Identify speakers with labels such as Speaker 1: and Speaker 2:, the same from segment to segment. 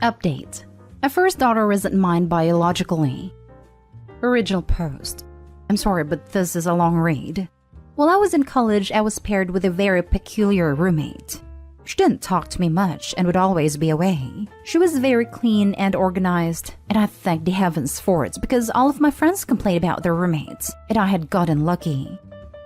Speaker 1: Update. My first daughter isn't mine biologically. Original post. I'm sorry, but this is a long read. While I was in college, I was paired with a very peculiar roommate. She didn't talk to me much and would always be away. She was very clean and organized, and I thank the heavens for it because all of my friends complained about their roommates, and I had gotten lucky.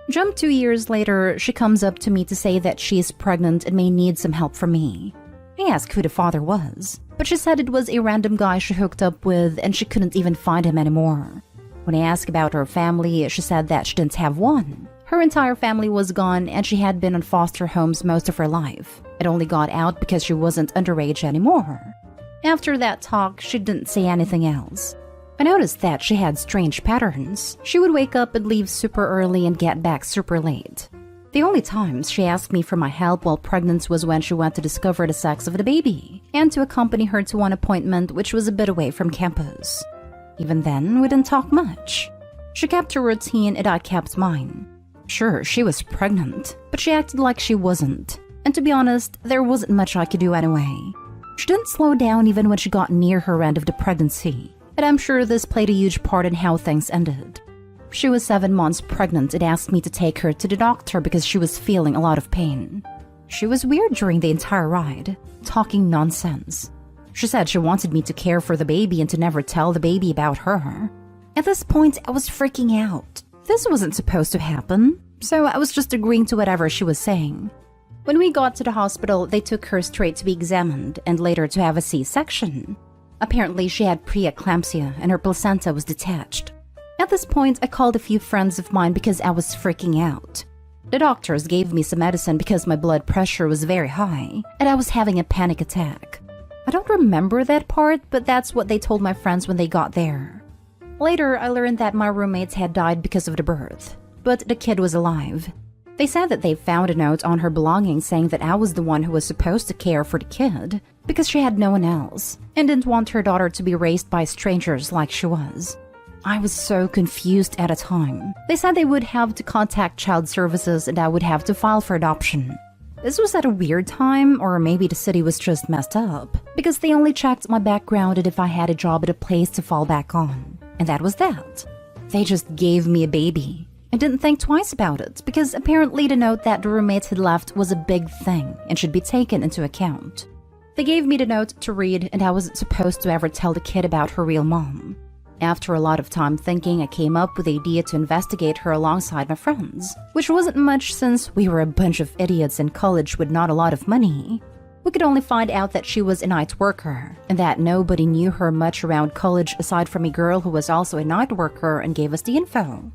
Speaker 1: Jump 2 years later, she comes up to me to say that she is pregnant and may need some help from me. I asked who the father was, but she said it was a random guy she hooked up with and she couldn't even find him anymore. When I asked about her family, she said that she didn't have one. Her entire family was gone and she had been in foster homes most of her life. It only got out because she wasn't underage anymore. After that talk, she didn't say anything else. I noticed that she had strange patterns. She would wake up and leave super early and get back super late. The only times she asked me for my help while pregnant was when she went to discover the sex of the baby and to accompany her to one appointment which was a bit away from campus. Even then, we didn't talk much. She kept her routine and I kept mine. Sure, she was pregnant, but she acted like she wasn't. And to be honest, there wasn't much I could do anyway. She didn't slow down even when she got near her end of the pregnancy, and I'm sure this played a huge part in how things ended. She was 7 months pregnant and asked me to take her to the doctor because she was feeling a lot of pain. She was weird during the entire ride, talking nonsense. She said she wanted me to care for the baby and to never tell the baby about her. At this point, I was freaking out. This wasn't supposed to happen, so I was just agreeing to whatever she was saying. When we got to the hospital, they took her straight to be examined and later to have a C-section. Apparently, she had preeclampsia and her placenta was detached. At this point, I called a few friends of mine because I was freaking out. The doctors gave me some medicine because my blood pressure was very high and I was having a panic attack. I don't remember that part, but that's what they told my friends when they got there. Later, I learned that my roommates had died because of the birth, but the kid was alive. They said that they found a note on her belongings saying that I was the one who was supposed to care for the kid because she had no one else and didn't want her daughter to be raised by strangers like she was. I was so confused at the time. They said they would have to contact child services and I would have to file for adoption. This was at a weird time, or maybe the city was just messed up, because they only checked my background and if I had a job at a place to fall back on. And that was that. They just gave me a baby. I didn't think twice about it, because apparently the note that the roommates had left was a big thing and should be taken into account. They gave me the note to read and I wasn't supposed to ever tell the kid about her real mom. After a lot of time thinking, I came up with the idea to investigate her alongside my friends, which wasn't much since we were a bunch of idiots in college with not a lot of money. We could only find out that she was a night worker, and that nobody knew her much around college aside from a girl who was also a night worker and gave us the info.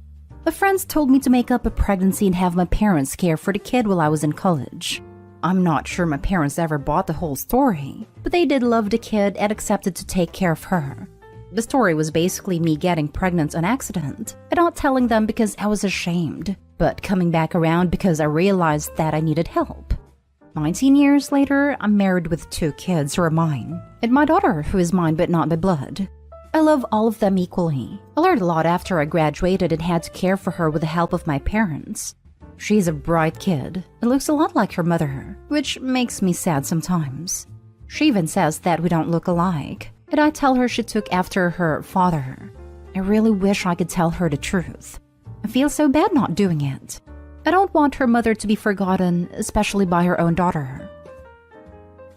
Speaker 1: My friends told me to make up a pregnancy and have my parents care for the kid while I was in college. I'm not sure my parents ever bought the whole story, but they did love the kid and accepted to take care of her. The story was basically me getting pregnant on accident and not telling them because I was ashamed, but coming back around because I realized that I needed help. 19 years later, I'm married with 2 kids who are mine, and my daughter who is mine but not by blood. I love all of them equally. I learned a lot after I graduated and had to care for her with the help of my parents. She's a bright kid and looks a lot like her mother, which makes me sad sometimes. She even says that we don't look alike. And I tell her she took after her father. I really wish I could tell her the truth. I feel so bad not doing it. I don't want her mother to be forgotten, especially by her own daughter.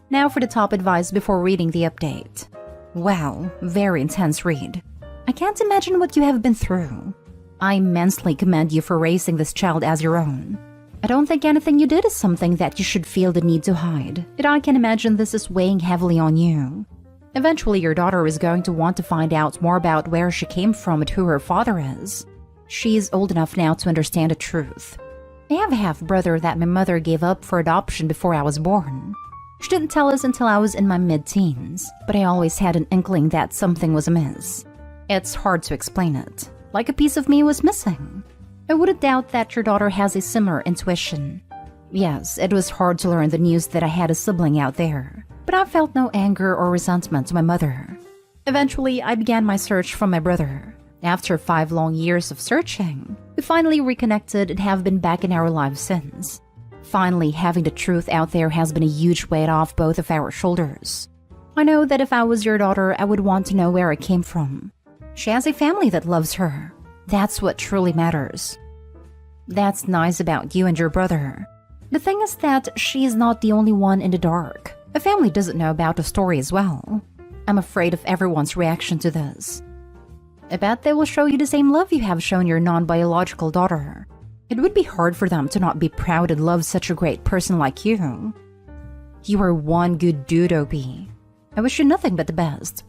Speaker 1: Now for the top advice before reading the update. Wow, very intense read. I can't imagine what you have been through. I immensely commend you for raising this child as your own. I don't think anything you did is something that you should feel the need to hide, and I can imagine this is weighing heavily on you. Eventually, your daughter is going to want to find out more about where she came from and who her father is. She is old enough now to understand the truth. I have a half-brother that my mother gave up for adoption before I was born. She didn't tell us until I was in my mid-teens, but I always had an inkling that something was amiss. It's hard to explain it, like a piece of me was missing. I wouldn't doubt that your daughter has a similar intuition. Yes, it was hard to learn the news that I had a sibling out there, but I felt no anger or resentment to my mother. Eventually, I began my search for my brother. After 5 long years of searching, we finally reconnected and have been back in our lives since. Finally, having the truth out there has been a huge weight off both of our shoulders. I know that if I was your daughter, I would want to know where I came from. She has a family that loves her. That's what truly matters. That's nice about you and your brother. The thing is that she is not the only one in the dark. A family doesn't know about the story as well. I'm afraid of everyone's reaction to this. I bet they will show you the same love you have shown your non-biological daughter. It would be hard for them to not be proud and love such a great person like you. You are one good dude, Opie. I wish you nothing but the best.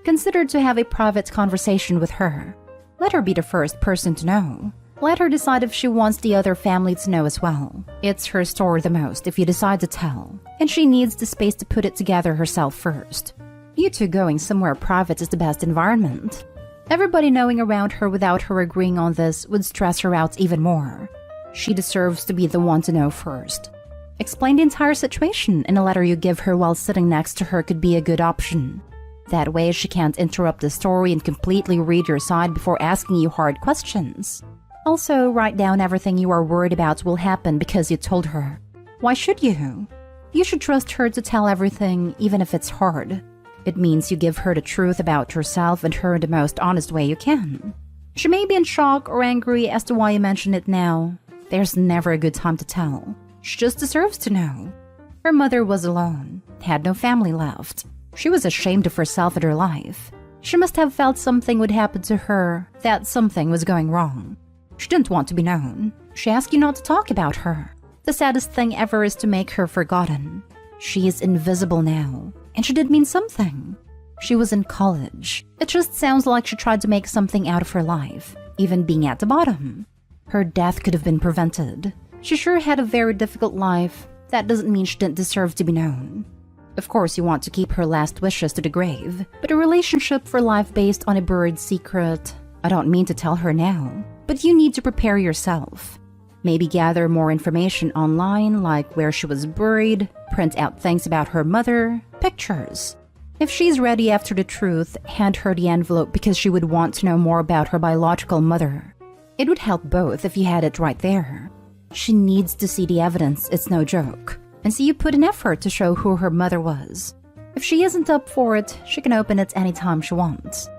Speaker 1: Consider to have a private conversation with her. Let her be the first person to know. Let her decide if she wants the other family to know as well. It's her story the most if you decide to tell, and she needs the space to put it together herself first. You two going somewhere private is the best environment. Everybody knowing around her without her agreeing on this would stress her out even more. She deserves to be the one to know first. Explain the entire situation in a letter you give her while sitting next to her could be a good option. That way she can't interrupt the story and completely read your side before asking you hard questions. Also, write down everything you are worried about will happen because you told her. Why should you? You should trust her to tell everything, even if it's hard. It means you give her the truth about yourself and her in the most honest way you can. She may be in shock or angry as to why you mention it now. There's never a good time to tell. She just deserves to know. Her mother was alone, had no family left. She was ashamed of herself and her life. She must have felt something would happen to her, that something was going wrong. She didn't want to be known. She asked you not to talk about her. The saddest thing ever is to make her forgotten. She is invisible now, and she did mean something. She was in college. It just sounds like she tried to make something out of her life, even being at the bottom. Her death could have been prevented. She sure had a very difficult life. That doesn't mean she didn't deserve to be known. Of course, you want to keep her last wishes to the grave, but a relationship for life based on a buried secret, I don't mean to tell her now, but you need to prepare yourself. Maybe gather more information online, like where she was buried, print out things about her mother, pictures. If she's ready after the truth, hand her the envelope because she would want to know more about her biological mother. It would help both if you had it right there. She needs to see the evidence, it's no joke, and see you put an effort to show who her mother was. If she isn't up for it, she can open it anytime she wants.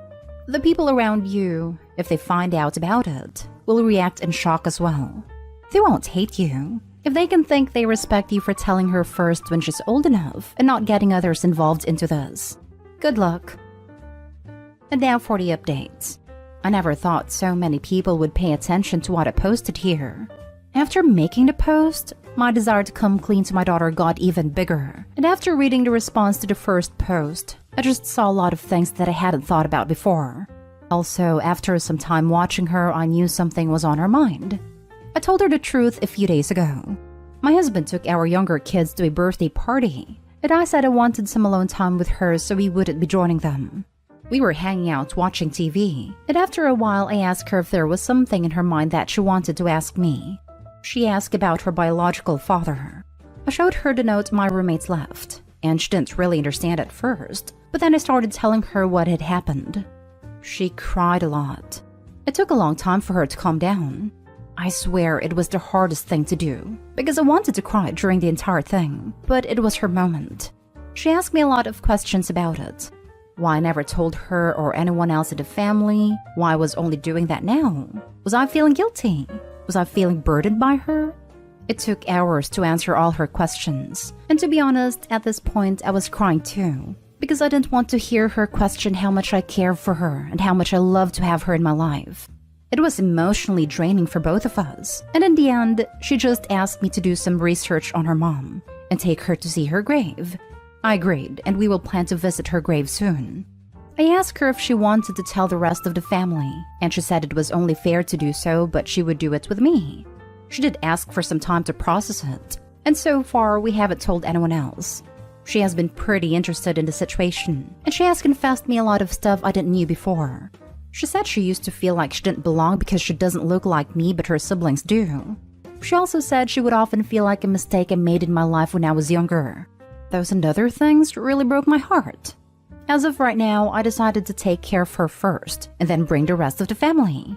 Speaker 1: The people around you, if they find out about it, will react in shock as well. They won't hate you. If they can think they respect you for telling her first when she's old enough and not getting others involved into this. Good luck. And now for the updates. I never thought so many people would pay attention to what I posted here. After making the post, my desire to come clean to my daughter got even bigger. And after reading the response to the first post, I just saw a lot of things that I hadn't thought about before. Also, after some time watching her, I knew something was on her mind. I told her the truth a few days ago. My husband took our younger kids to a birthday party, and I said I wanted some alone time with her so we wouldn't be joining them. We were hanging out watching TV, and after a while I asked her if there was something in her mind that she wanted to ask me. She asked about her biological father. I showed her the note my roommates left, and she didn't really understand at first, but then I started telling her what had happened. She cried a lot. It took a long time for her to calm down. I swear it was the hardest thing to do, because I wanted to cry during the entire thing, but it was her moment. She asked me a lot of questions about it. Why I never told her or anyone else in the family, why I was only doing that now. Was I feeling guilty? Was I feeling burdened by her? It took hours to answer all her questions, and to be honest, at this point I was crying too, because I didn't want to hear her question how much I care for her and how much I love to have her in my life. It was emotionally draining for both of us, and in the end, she just asked me to do some research on her mom and take her to see her grave. I agreed, and we will plan to visit her grave soon. I asked her if she wanted to tell the rest of the family, and she said it was only fair to do so, but she would do it with me. She did ask for some time to process it, and so far we haven't told anyone else. She has been pretty interested in the situation, and she has confessed me a lot of stuff I didn't know before. She said she used to feel like she didn't belong because she doesn't look like me, but her siblings do. She also said she would often feel like a mistake I made in my life when I was younger. Those and other things really broke my heart. As of right now, I decided to take care of her first, and then bring the rest of the family.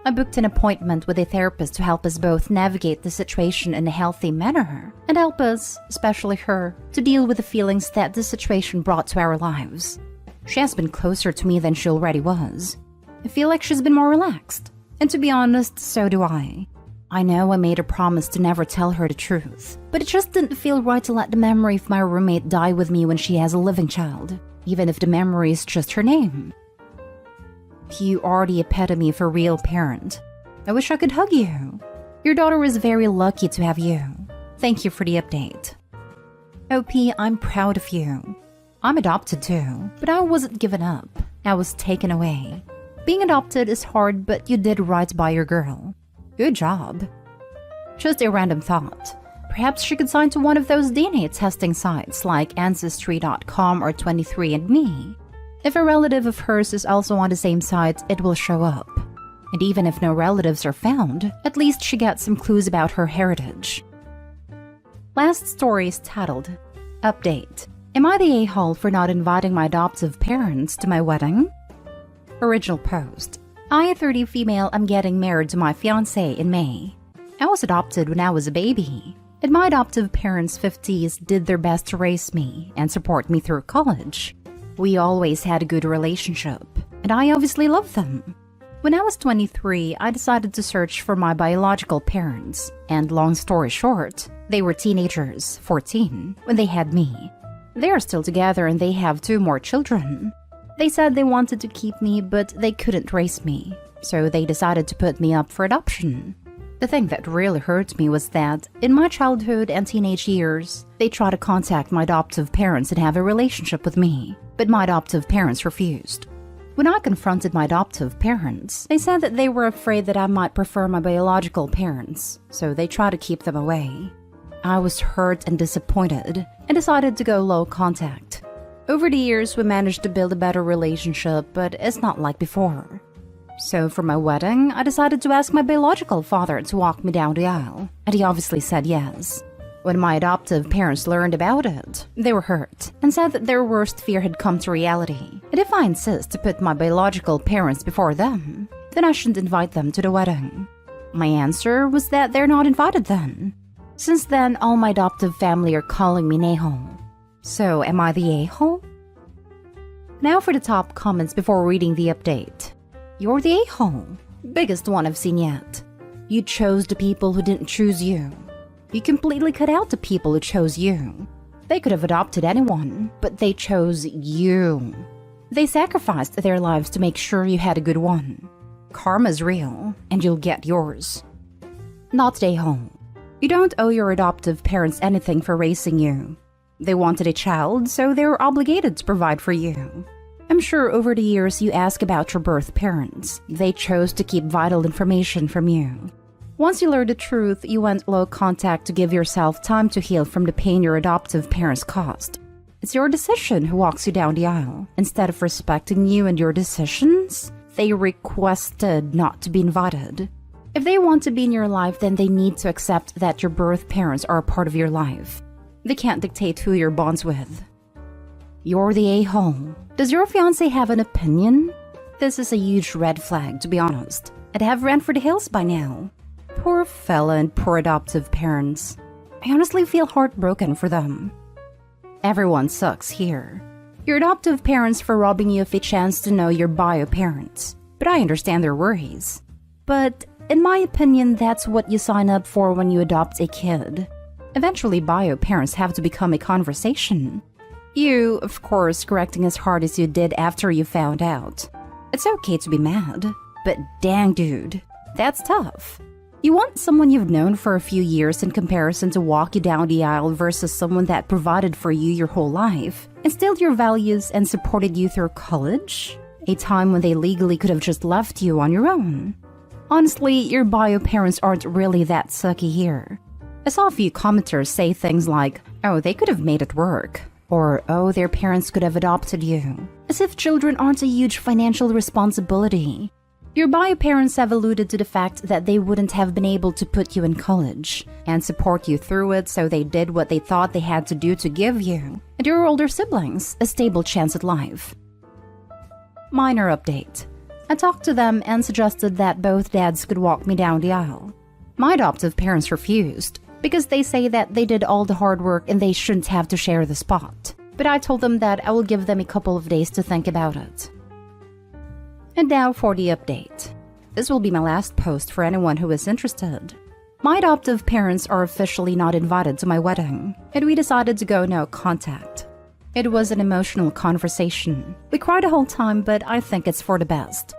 Speaker 1: I booked an appointment with a therapist to help us both navigate the situation in a healthy manner and help us, especially her, to deal with the feelings that the situation brought to our lives. She has been closer to me than she already was. I feel like she's been more relaxed. And to be honest, so do I. I know I made a promise to never tell her the truth, but it just didn't feel right to let the memory of my roommate die with me when she has a living child, even if the memory is just her name. You are the epitome of a real parent. I wish I could hug you. Your daughter is very lucky to have you. Thank you for the update. OP, I'm proud of you. I'm adopted too, but I wasn't given up. I was taken away. Being adopted is hard, but you did right by your girl. Good job. Just a random thought. Perhaps she could sign to one of those DNA testing sites like Ancestry.com or 23andMe. If a relative of hers is also on the same site, it will show up. And even if no relatives are found, at least she gets some clues about her heritage. Last story is titled, Update. Am I the a-hole for not inviting my adoptive parents to my wedding? Original post. I, a 30 female, am getting married to my fiancé in May. I was adopted when I was a baby, and my adoptive parents' 50s did their best to raise me and support me through college. We always had a good relationship, and I obviously loved them. When I was 23, I decided to search for my biological parents, and long story short, they were teenagers, 14, when they had me. They are still together and they have 2 more children. They said they wanted to keep me, but they couldn't raise me, so they decided to put me up for adoption. The thing that really hurt me was that, in my childhood and teenage years, they tried to contact my adoptive parents and have a relationship with me, but my adoptive parents refused. When I confronted my adoptive parents, they said that they were afraid that I might prefer my biological parents, so they tried to keep them away. I was hurt and disappointed, and decided to go low contact. Over the years, we managed to build a better relationship, but it's not like before. So for my wedding, I decided to ask my biological father to walk me down the aisle, and he obviously said yes. When my adoptive parents learned about it, they were hurt and said that their worst fear had come to reality, and if I insist to put my biological parents before them, then I shouldn't invite them to the wedding. My answer was that they're not invited then. Since then, all my adoptive family are calling me Neho. So, am I the a-hole? Now for the top comments before reading the update. You're the a-hole. Biggest one I've seen yet. You chose the people who didn't choose you. You completely cut out the people who chose you. They could have adopted anyone, but they chose you. They sacrificed their lives to make sure you had a good one. Karma's real, and you'll get yours. Not the a-hole. You don't owe your adoptive parents anything for raising you. They wanted a child, so they were obligated to provide for you. I'm sure over the years you ask about your birth parents. They chose to keep vital information from you. Once you learned the truth, you went low contact to give yourself time to heal from the pain your adoptive parents caused. It's your decision who walks you down the aisle. Instead of respecting you and your decisions, they requested not to be invited. If they want to be in your life, then they need to accept that your birth parents are a part of your life. They can't dictate who you're bonds with. You're the a-hole. Does your fiancé have an opinion? This is a huge red flag, to be honest. I'd have ran for the hills by now. Poor fella and poor adoptive parents. I honestly feel heartbroken for them. Everyone sucks here. Your adoptive parents for robbing you of a chance to know your bio parents. But I understand their worries. But in my opinion, that's what you sign up for when you adopt a kid. Eventually, bio parents have to become a conversation. You, of course, correcting as hard as you did after you found out. It's okay to be mad, but dang dude, that's tough. You want someone you've known for a few years in comparison to walk you down the aisle versus someone that provided for you your whole life, instilled your values and supported you through college? A time when they legally could have just left you on your own. Honestly, your bio parents aren't really that sucky here. I saw a few commenters say things like, oh, they could have made it work, or oh, their parents could have adopted you, as if children aren't a huge financial responsibility. Your bio parents have alluded to the fact that they wouldn't have been able to put you in college and support you through it, so they did what they thought they had to do to give you and your older siblings a stable chance at life. Minor update. I talked to them and suggested that both dads could walk me down the aisle. My adoptive parents refused because they say that they did all the hard work and they shouldn't have to share the spot. But I told them that I will give them a couple of days to think about it. And now for the update. This will be my last post for anyone who is interested. My adoptive parents are officially not invited to my wedding, and we decided to go no contact. It was an emotional conversation. We cried the whole time, but I think it's for the best.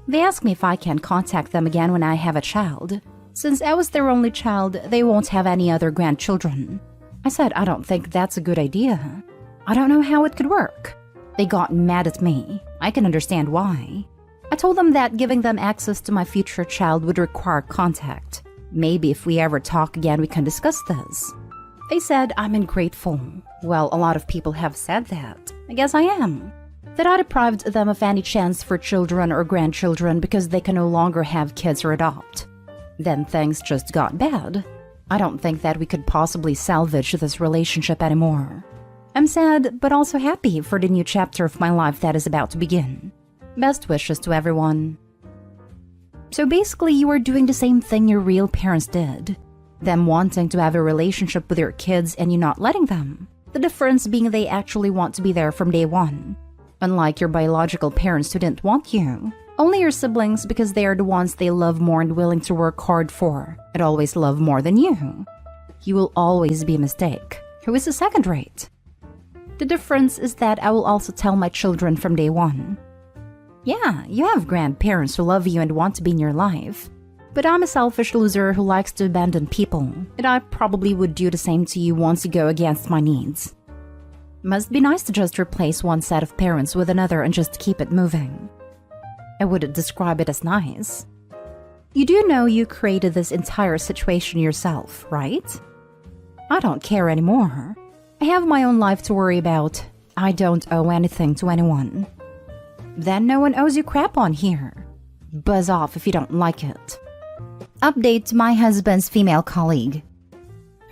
Speaker 1: They asked me if I can contact them again when I have a child. Since I was their only child, they won't have any other grandchildren. I said I don't think that's a good idea. I don't know how it could work. They got mad at me. I can understand why. I told them that giving them access to my future child would require contact. Maybe if we ever talk again, we can discuss this. They said I'm ungrateful. Well, a lot of people have said that. I guess I am. That I deprived them of any chance for children or grandchildren because they can no longer have kids or adopt. Then things just got bad. I don't think that we could possibly salvage this relationship anymore. I'm sad, but also happy for the new chapter of my life that is about to begin. Best wishes to everyone. So basically, you are doing the same thing your real parents did. Them wanting to have a relationship with your kids and you not letting them. The difference being they actually want to be there from day one. Unlike your biological parents who didn't want you. Only your siblings because they are the ones they love more and willing to work hard for, and always love more than you. You will always be a mistake, who is a second rate. The difference is that I will also tell my children from day one. Yeah, you have grandparents who love you and want to be in your life. But I'm a selfish loser who likes to abandon people, and I probably would do the same to you once you go against my needs. Must be nice to just replace one set of parents with another and just keep it moving. I wouldn't describe it as nice. You do know you created this entire situation yourself, right? I don't care anymore. I have my own life to worry about. I don't owe anything to anyone. Then no one owes you crap on here. Buzz off if you don't like it. Update to my husband's female colleague.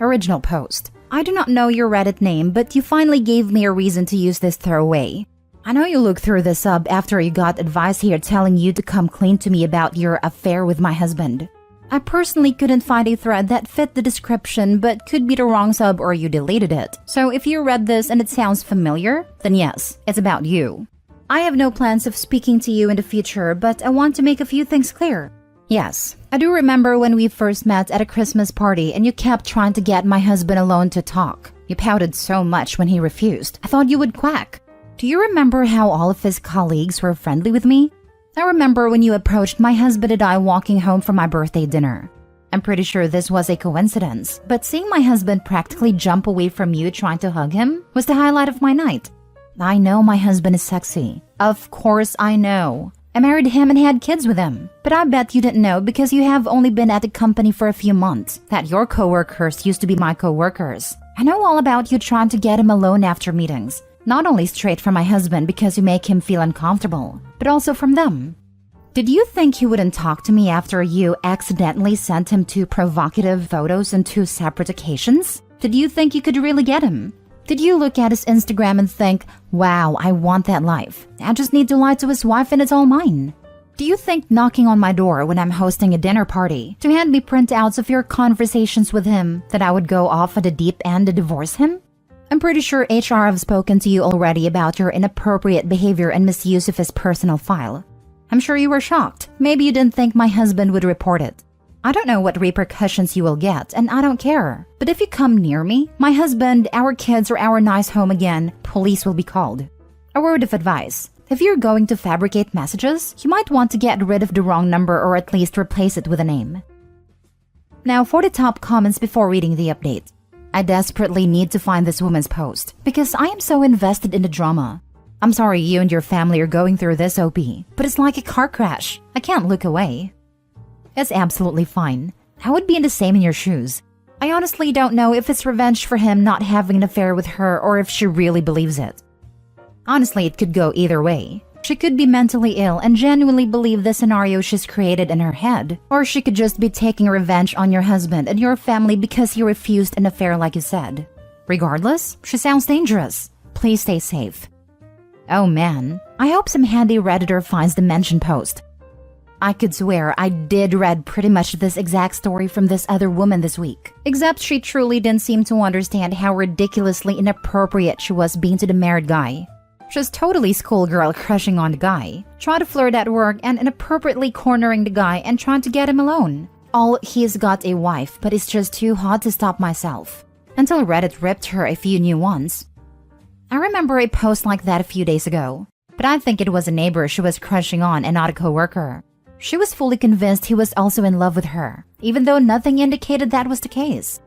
Speaker 1: Original post. I do not know your Reddit name, but you finally gave me a reason to use this throwaway. I know you looked through this sub after you got advice here telling you to come clean to me about your affair with my husband. I personally couldn't find a thread that fit the description, but could be the wrong sub or you deleted it. So if you read this and it sounds familiar, then yes, it's about you. I have no plans of speaking to you in the future, but I want to make a few things clear. Yes, I do remember when we first met at a Christmas party and you kept trying to get my husband alone to talk. You pouted so much when he refused. I thought you would quack. Do you remember how all of his colleagues were friendly with me? I remember when you approached my husband and I walking home from my birthday dinner. I'm pretty sure this was a coincidence, but seeing my husband practically jump away from you trying to hug him was the highlight of my night. I know my husband is sexy. Of course I know. I married him and had kids with him. But I bet you didn't know because you have only been at the company for a few months that your coworkers used to be my coworkers. I know all about you trying to get him alone after meetings. Not only straight from my husband because you make him feel uncomfortable, but also from them. Did you think he wouldn't talk to me after you accidentally sent him 2 provocative photos on 2 separate occasions? Did you think you could really get him? Did you look at his Instagram and think, wow, I want that life. I just need to lie to his wife and it's all mine? Do you think knocking on my door when I'm hosting a dinner party to hand me printouts of your conversations with him that I would go off at the deep end to divorce him? I'm pretty sure HR have spoken to you already about your inappropriate behavior and misuse of his personal file. I'm sure you were shocked. Maybe you didn't think my husband would report it. I don't know what repercussions you will get, and I don't care. But if you come near me, my husband, our kids, or our nice home again, police will be called. A word of advice. If you're going to fabricate messages, you might want to get rid of the wrong number or at least replace it with a name. Now for the top comments before reading the update. I desperately need to find this woman's post because I am so invested in the drama. I'm sorry you and your family are going through this, OP, but it's like a car crash. I can't look away. It's absolutely fine. I would be in the same in your shoes. I honestly don't know if it's revenge for him not having an affair with her or if she really believes it. Honestly, it could go either way. She could be mentally ill and genuinely believe the scenario she's created in her head, or she could just be taking revenge on your husband and your family because he refused an affair like you said. Regardless, she sounds dangerous. Please stay safe. Oh man, I hope some handy Redditor finds the mentioned post. I could swear I did read pretty much this exact story from this other woman this week, except she truly didn't seem to understand how ridiculously inappropriate she was being to the married guy. She's totally schoolgirl crushing on the guy, trying to flirt at work and inappropriately cornering the guy and trying to get him alone. All he's got a wife, but it's just too hot to stop myself. Until Reddit ripped her a few new ones. I remember a post like that a few days ago, but I think it was a neighbor she was crushing on and not a coworker. She was fully convinced he was also in love with her, even though nothing indicated that was the case.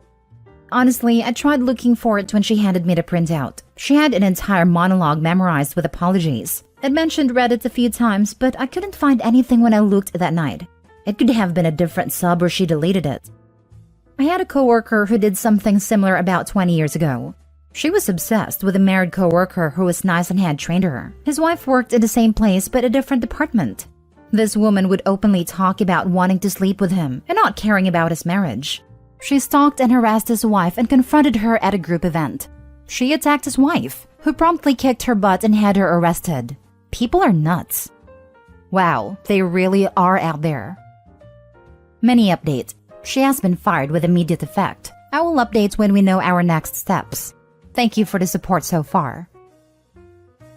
Speaker 1: Honestly, I tried looking for it when she handed me the printout. She had an entire monologue memorized with apologies. It mentioned Reddit a few times, but I couldn't find anything when I looked that night. It could have been a different sub or she deleted it. I had a coworker who did something similar about 20 years ago. She was obsessed with a married coworker who was nice and had trained her. His wife worked in the same place but a different department. This woman would openly talk about wanting to sleep with him and not caring about his marriage. She stalked and harassed his wife and confronted her at a group event. She attacked his wife, who promptly kicked her butt and had her arrested. People are nuts. Wow, they really are out there. Mini update. She has been fired with immediate effect. I will update when we know our next steps. Thank you for the support so far.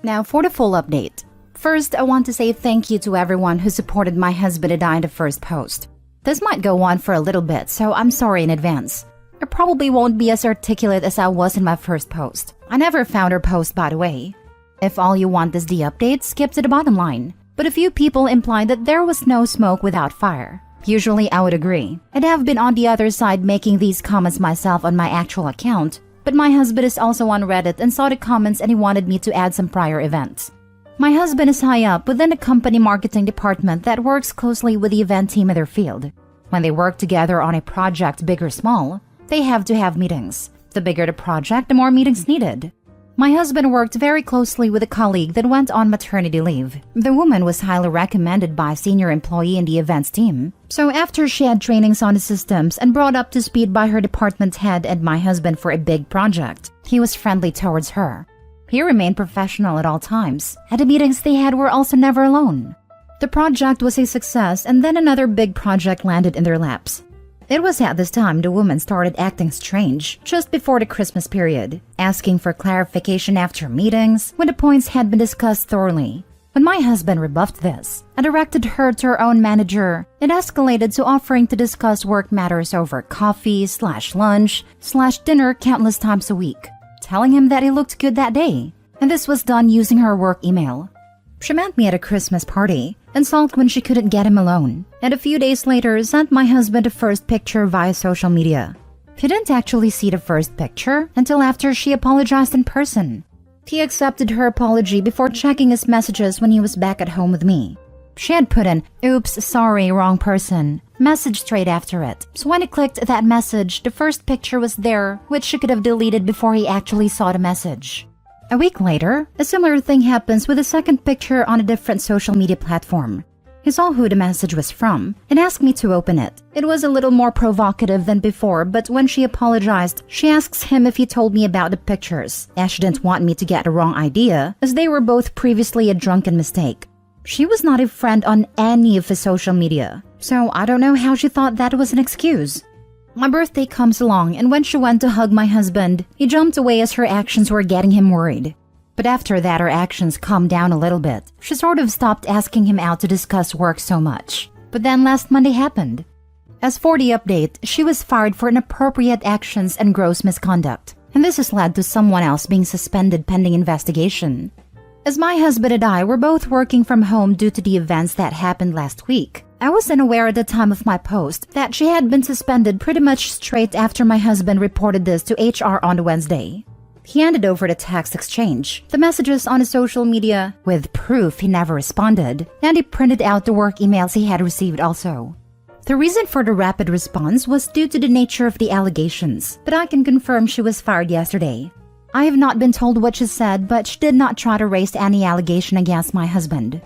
Speaker 1: Now for the full update. First, I want to say thank you to everyone who supported my husband and I in the first post. This might go on for a little bit, so I'm sorry in advance. I probably won't be as articulate as I was in my first post. I never found her post, by the way. If all you want is the update, skip to the bottom line. But a few people implied that there was no smoke without fire. Usually I would agree. I'd have been on the other side making these comments myself on my actual account, but my husband is also on Reddit and saw the comments and he wanted me to add some prior events. My husband is high up within the company marketing department that works closely with the event team in their field. When they work together on a project, big or small, they have to have meetings. The bigger the project, the more meetings needed. My husband worked very closely with a colleague that went on maternity leave. The woman was highly recommended by a senior employee in the events team. So after she had trainings on the systems and brought up to speed by her department head and my husband for a big project, he was friendly towards her. He remained professional at all times, and the meetings they had were also never alone. The project was a success, and then another big project landed in their laps. It was at this time the woman started acting strange, just before the Christmas period, asking for clarification after meetings when the points had been discussed thoroughly. When my husband rebuffed this and directed her to her own manager, it escalated to offering to discuss work matters over coffee/lunch/dinner countless times a week, telling him that he looked good that day, and this was done using her work email. She met me at a Christmas party and sulked when she couldn't get him alone, and a few days later sent my husband the first picture via social media. He didn't actually see the first picture until after she apologized in person. He accepted her apology before checking his messages when he was back at home with me. She had put an "oops, sorry, wrong person" message straight after it, so when he clicked that message, the first picture was there, which she could have deleted before he actually saw the message. A week later, a similar thing happens with a second picture on a different social media platform. He saw who the message was from and asked me to open it. It was a little more provocative than before, but when she apologized, she asks him if he told me about the pictures, as she didn't want me to get the wrong idea, as they were both previously a drunken mistake. She was not a friend on any of his social media, so I don't know how she thought that was an excuse. My birthday comes along, and when she went to hug my husband, he jumped away as her actions were getting him worried. But after that, her actions calmed down a little bit. She sort of stopped asking him out to discuss work so much. But then last Monday happened. As for the update, she was fired for inappropriate actions and gross misconduct, and this has led to someone else being suspended pending investigation. As my husband and I were both working from home due to the events that happened last week, I was unaware at the time of my post that she had been suspended pretty much straight after my husband reported this to HR on Wednesday. He handed over the text exchange, the messages on his social media, with proof he never responded, and he printed out the work emails he had received also. The reason for the rapid response was due to the nature of the allegations, but I can confirm she was fired yesterday. I have not been told what she said, but she did not try to raise any allegation against my husband.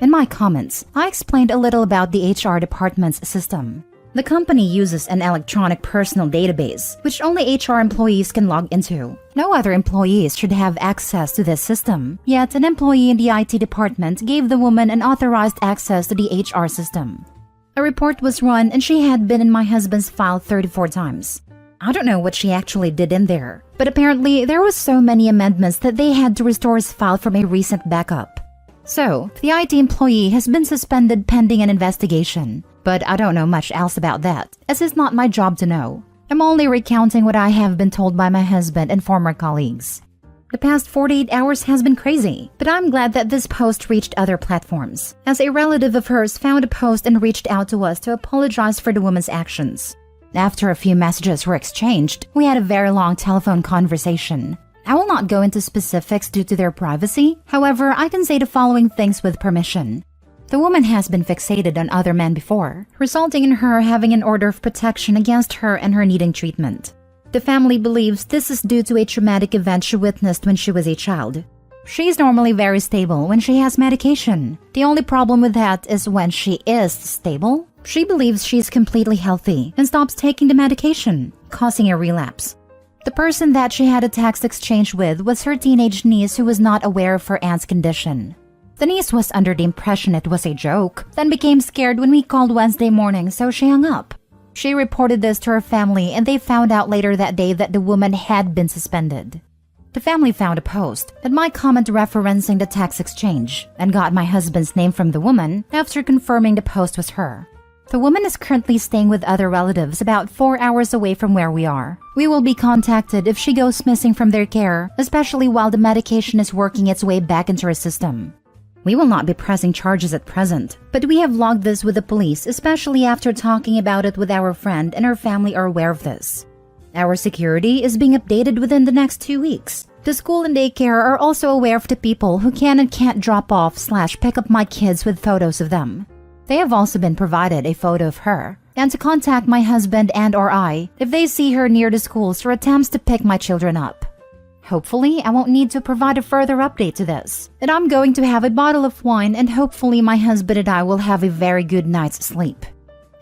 Speaker 1: In my comments, I explained a little about the HR department's system. The company uses an electronic personal database, which only HR employees can log into. No other employees should have access to this system, yet an employee in the IT department gave the woman an authorized access to the HR system. A report was run and she had been in my husband's file 34 times. I don't know what she actually did in there, but apparently there was so many amendments that they had to restore his file from a recent backup. So, the IT employee has been suspended pending an investigation, but I don't know much else about that, as it's not my job to know. I'm only recounting what I have been told by my husband and former colleagues. The past 48 hours has been crazy, but I'm glad that this post reached other platforms, as a relative of hers found a post and reached out to us to apologize for the woman's actions. After a few messages were exchanged, we had a very long telephone conversation. I will not go into specifics due to their privacy. However, I can say the following things with permission. The woman has been fixated on other men before, resulting in her having an order of protection against her and her needing treatment. The family believes this is due to a traumatic event she witnessed when she was a child. She is normally very stable when she has medication. The only problem with that is when she is stable, she believes she is completely healthy and stops taking the medication, causing a relapse. The person that she had a text exchange with was her teenage niece who was not aware of her aunt's condition. The niece was under the impression it was a joke, then became scared when we called Wednesday morning, so she hung up. She reported this to her family and they found out later that day that the woman had been suspended. The family found a post and my comment referencing the text exchange and got my husband's name from the woman after confirming the post was her. The woman is currently staying with other relatives about 4 hours away from where we are. We will be contacted if she goes missing from their care, especially while the medication is working its way back into her system. We will not be pressing charges at present, but we have logged this with the police, especially after talking about it with our friend and her family are aware of this. Our security is being updated within the next 2 weeks. The school and daycare are also aware of the people who can and can't drop off/pick up my kids with photos of them. They have also been provided a photo of her, and to contact my husband and or I if they see her near the schools or attempts to pick my children up. Hopefully, I won't need to provide a further update to this, and I'm going to have a bottle of wine and hopefully my husband and I will have a very good night's sleep.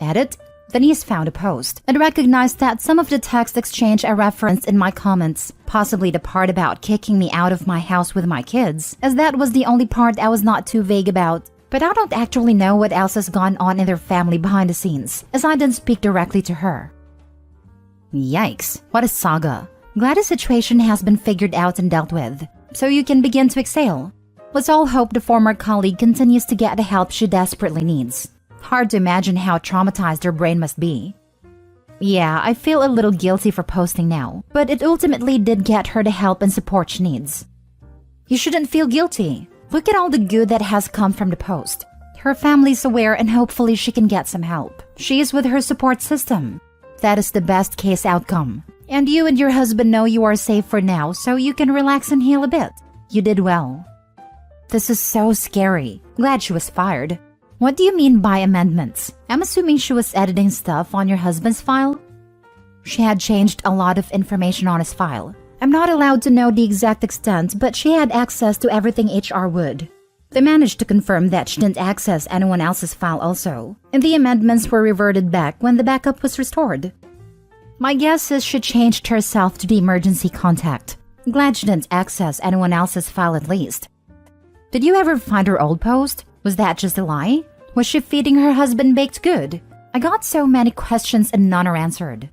Speaker 1: Edit. The niece found a post and recognized that some of the text exchange I referenced in my comments, possibly the part about kicking me out of my house with my kids, as that was the only part I was not too vague about. But I don't actually know what else has gone on in their family behind the scenes, as I didn't speak directly to her. Yikes, what a saga. Glad the situation has been figured out and dealt with, so you can begin to exhale. Let's all hope the former colleague continues to get the help she desperately needs. Hard to imagine how traumatized her brain must be. Yeah, I feel a little guilty for posting now, but it ultimately did get her the help and support she needs. You shouldn't feel guilty. Look at all the good that has come from the post. Her family's aware and hopefully she can get some help. She is with her support system. That is the best case outcome. And you and your husband know you are safe for now, so you can relax and heal a bit. You did well. This is so scary. Glad she was fired. What do you mean by amendments? I'm assuming she was editing stuff on your husband's file? She had changed a lot of information on his file. I'm not allowed to know the exact extent, but she had access to everything HR would. They managed to confirm that she didn't access anyone else's file also, and the amendments were reverted back when the backup was restored. My guess is she changed herself to the emergency contact. Glad she didn't access anyone else's file at least. Did you ever find her old post? Was that just a lie? Was she feeding her husband baked good? I got so many questions and none are answered.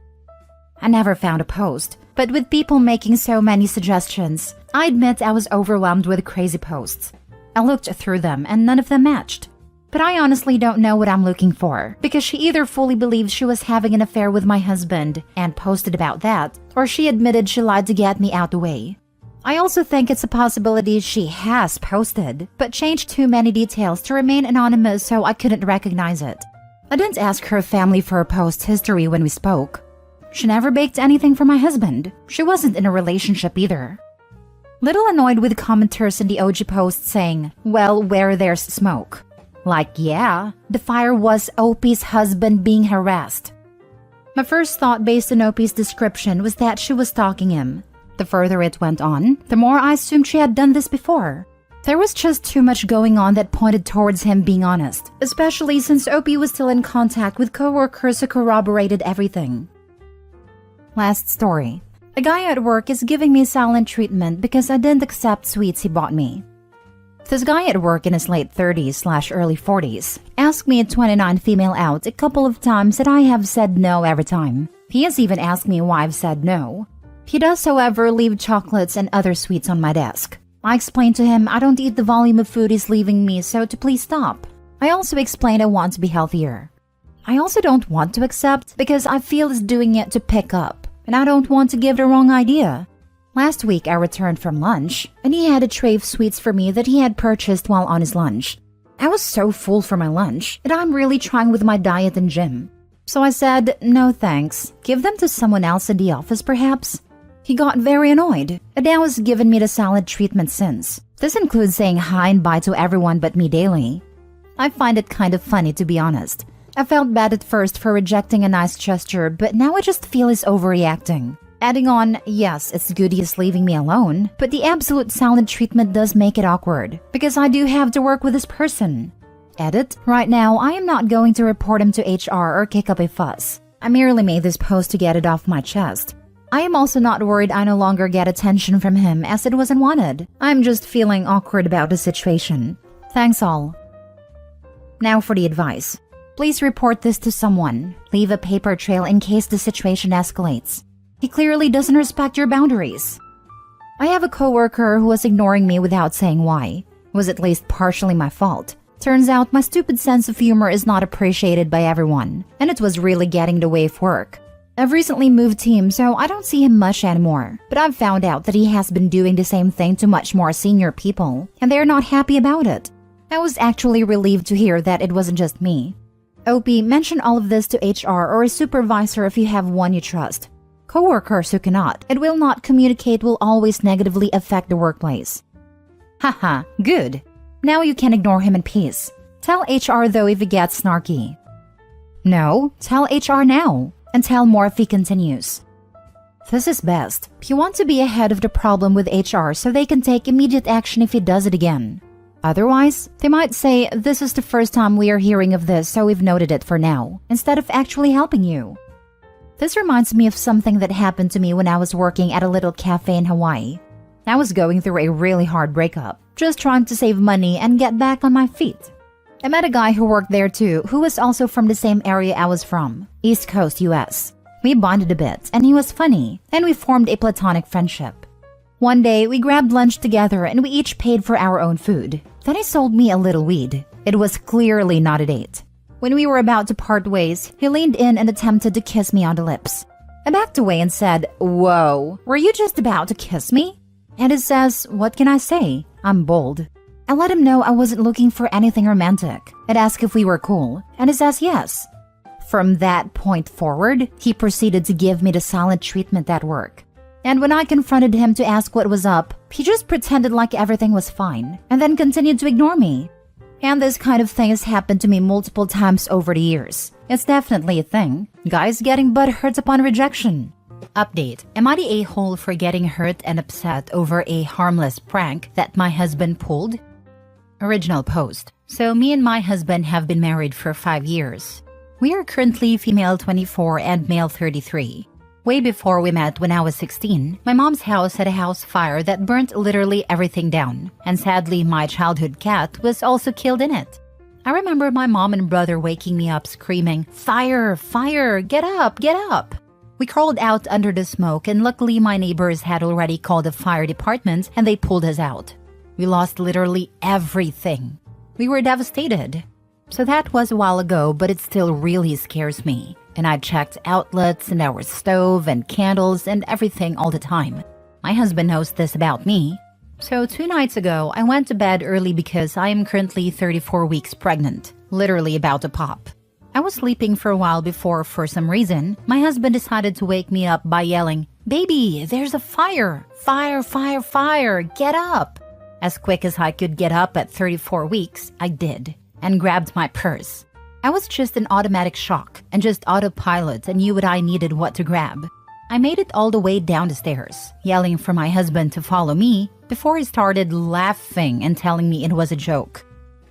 Speaker 1: I never found a post, but with people making so many suggestions, I admit I was overwhelmed with crazy posts. I looked through them and none of them matched. But I honestly don't know what I'm looking for, because she either fully believed she was having an affair with my husband and posted about that, or she admitted she lied to get me out the way. I also think it's a possibility she has posted, but changed too many details to remain anonymous so I couldn't recognize it. I didn't ask her family for her post history when we spoke. She never baked anything for my husband. She wasn't in a relationship either. Little annoyed with commenters in the OG post saying, well, where there's smoke. Like, yeah, the fire was OP's husband being harassed. My first thought based on OP's description was that she was stalking him. The further it went on, the more I assumed she had done this before. There was just too much going on that pointed towards him being honest, especially since Opie was still in contact with coworkers who corroborated everything. Last story. A guy at work is giving me silent treatment because I didn't accept sweets he bought me. This guy at work in his late 30s/early 40s asked me at 29 female out a couple of times and I have said no every time. He has even asked me why I've said no. He does, however, leave chocolates and other sweets on my desk. I explained to him I don't eat the volume of food he's leaving me, so to please stop. I also explained I want to be healthier. I also don't want to accept because I feel he's doing it to pick up, and I don't want to give the wrong idea. Last week I returned from lunch, and he had a tray of sweets for me that he had purchased while on his lunch. I was so full for my lunch that I'm really trying with my diet and gym. So I said, no thanks, give them to someone else in the office perhaps. He got very annoyed, and now has given me the silent treatment since. This includes saying hi and bye to everyone but me daily. I find it kind of funny, to be honest. I felt bad at first for rejecting a nice gesture, but now I just feel he's overreacting. Adding on, yes, it's good he's leaving me alone, but the absolute silent treatment does make it awkward, because I do have to work with this person. Edit, right now I am not going to report him to HR or kick up a fuss. I merely made this post to get it off my chest. I am also not worried I no longer get attention from him as it wasn't wanted. I'm just feeling awkward about the situation. Thanks all. Now for the advice. Please report this to someone. Leave a paper trail in case the situation escalates. He clearly doesn't respect your boundaries. I have a coworker who was ignoring me without saying why. It was at least partially my fault. Turns out my stupid sense of humor is not appreciated by everyone, and it was really getting in the way of work. I've recently moved teams, so I don't see him much anymore, but I've found out that he has been doing the same thing to much more senior people, and they're not happy about it. I was actually relieved to hear that it wasn't just me. Opie, mention all of this to HR or a supervisor if you have one you trust. Coworkers who cannot and will not communicate will always negatively affect the workplace. Haha, good. Now you can ignore him in peace. Tell HR though if he gets snarky. No, tell HR now. And tell more if he continues. This is best. You want to be ahead of the problem with HR so they can take immediate action if he does it again. Otherwise, they might say, this is the first time we are hearing of this, so we've noted it for now, instead of actually helping you. This reminds me of something that happened to me when I was working at a little cafe in Hawaii. I was going through a really hard breakup, just trying to save money and get back on my feet. I met a guy who worked there too, who was also from the same area I was from, East Coast, US. We bonded a bit, and he was funny, and we formed a platonic friendship. One day, we grabbed lunch together and we each paid for our own food. Then he sold me a little weed. It was clearly not a date. When we were about to part ways, he leaned in and attempted to kiss me on the lips. I backed away and said, "Whoa, were you just about to kiss me?" And he says, "What can I say? I'm bold." I let him know I wasn't looking for anything romantic. I'd ask if we were cool, and he says yes. From that point forward, he proceeded to give me the silent treatment at work. And when I confronted him to ask what was up, he just pretended like everything was fine, and then continued to ignore me. And this kind of thing has happened to me multiple times over the years. It's definitely a thing. Guys getting butthurt upon rejection. Update. Am I the a-hole for getting hurt and upset over a harmless prank that my husband pulled? Original post. So me and my husband have been married for 5 years. We are currently female 24 and male 33. Way before we met when I was 16, my mom's house had a house fire that burnt literally everything down, and sadly my childhood cat was also killed in it. I remember my mom and brother waking me up screaming, "Fire! Fire! Get up! Get up!" We crawled out under the smoke, and luckily my neighbors had already called the fire department and they pulled us out. We lost literally everything. We were devastated. So that was a while ago, but it still really scares me. And I checked outlets and our stove and candles and everything all the time. My husband knows this about me. So 2 nights ago, I went to bed early because I am currently 34 weeks pregnant, literally about to pop. I was sleeping for a while before, for some reason, my husband decided to wake me up by yelling, "Baby, there's a fire! Fire, fire, fire! Get up!" As quick as I could get up at 34 weeks, I did, and grabbed my purse. I was just in automatic shock and just autopilot and knew what I needed what to grab. I made it all the way down the stairs, yelling for my husband to follow me, before he started laughing and telling me it was a joke.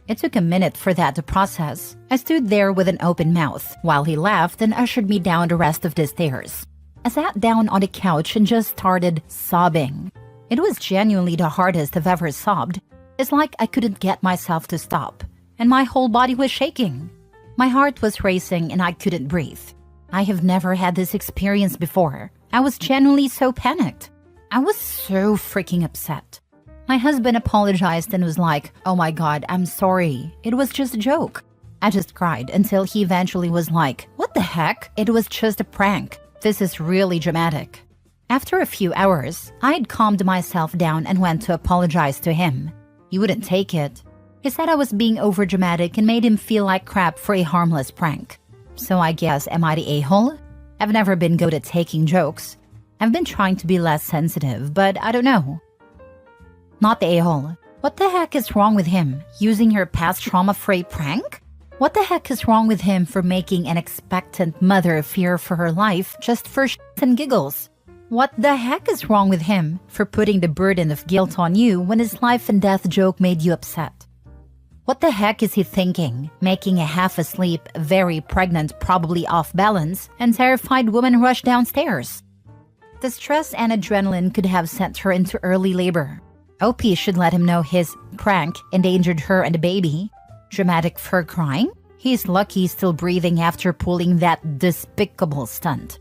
Speaker 1: It took a minute for that to process. I stood there with an open mouth while he laughed and ushered me down the rest of the stairs. I sat down on the couch and just started sobbing. It was genuinely the hardest I've ever sobbed. It's like I couldn't get myself to stop, and my whole body was shaking. My heart was racing and I couldn't breathe. I have never had this experience before. I was genuinely so panicked. I was so freaking upset. My husband apologized and was like, "Oh my God, I'm sorry. It was just a joke." I just cried until he eventually was like, "What the heck? It was just a prank. This is really dramatic." After a few hours, I'd calmed myself down and went to apologize to him. He wouldn't take it. He said I was being overdramatic and made him feel like crap for a harmless prank. So I guess, am I the a-hole? I've never been good at taking jokes. I've been trying to be less sensitive, but I don't know. Not the a-hole. What the heck is wrong with him? Using her past trauma for a prank? What the heck is wrong with him for making an expectant mother fear for her life just for shits and giggles? What the heck is wrong with him for putting the burden of guilt on you when his life and death joke made you upset? What the heck is he thinking, making a half-asleep, very pregnant, probably off-balance, and terrified woman rush downstairs? The stress and adrenaline could have sent her into early labor. OP should let him know his prank endangered her and the baby. Dramatic for crying? He's lucky he's still breathing after pulling that despicable stunt.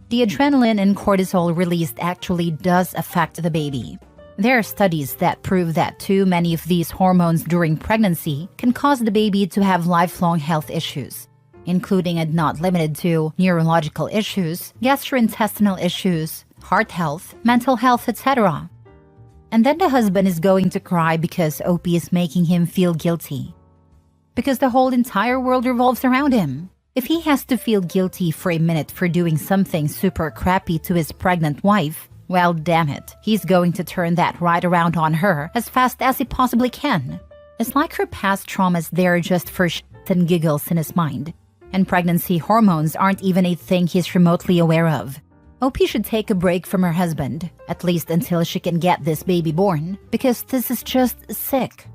Speaker 1: The adrenaline and cortisol released actually does affect the baby. There are studies that prove that too many of these hormones during pregnancy can cause the baby to have lifelong health issues, including and not limited to neurological issues, gastrointestinal issues, heart health, mental health, etc. And then the husband is going to cry because OP is making him feel guilty. Because the whole entire world revolves around him. If he has to feel guilty for a minute for doing something super crappy to his pregnant wife, well, damn it, he's going to turn that right around on her as fast as he possibly can. It's like her past trauma's there just for shit and giggles in his mind. And pregnancy hormones aren't even a thing he's remotely aware of. OP should take a break from her husband, at least until she can get this baby born, because this is just sick.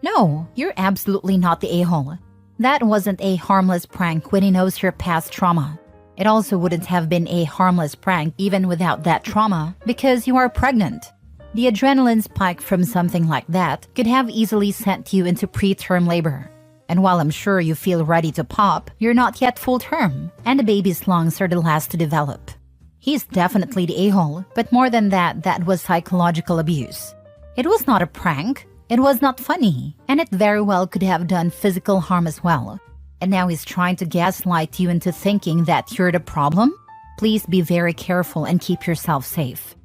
Speaker 1: No, you're absolutely not the a-hole. That wasn't a harmless prank when he knows her past trauma. It also wouldn't have been a harmless prank even without that trauma, because you are pregnant. The adrenaline spike from something like that could have easily sent you into preterm labor. And while I'm sure you feel ready to pop, you're not yet full term, and the baby's lungs are the last to develop. He's definitely the a-hole, but more than that, that was psychological abuse. It was not a prank. It was not funny, and it very well could have done physical harm as well. And now he's trying to gaslight you into thinking that you're the problem? Please be very careful and keep yourself safe.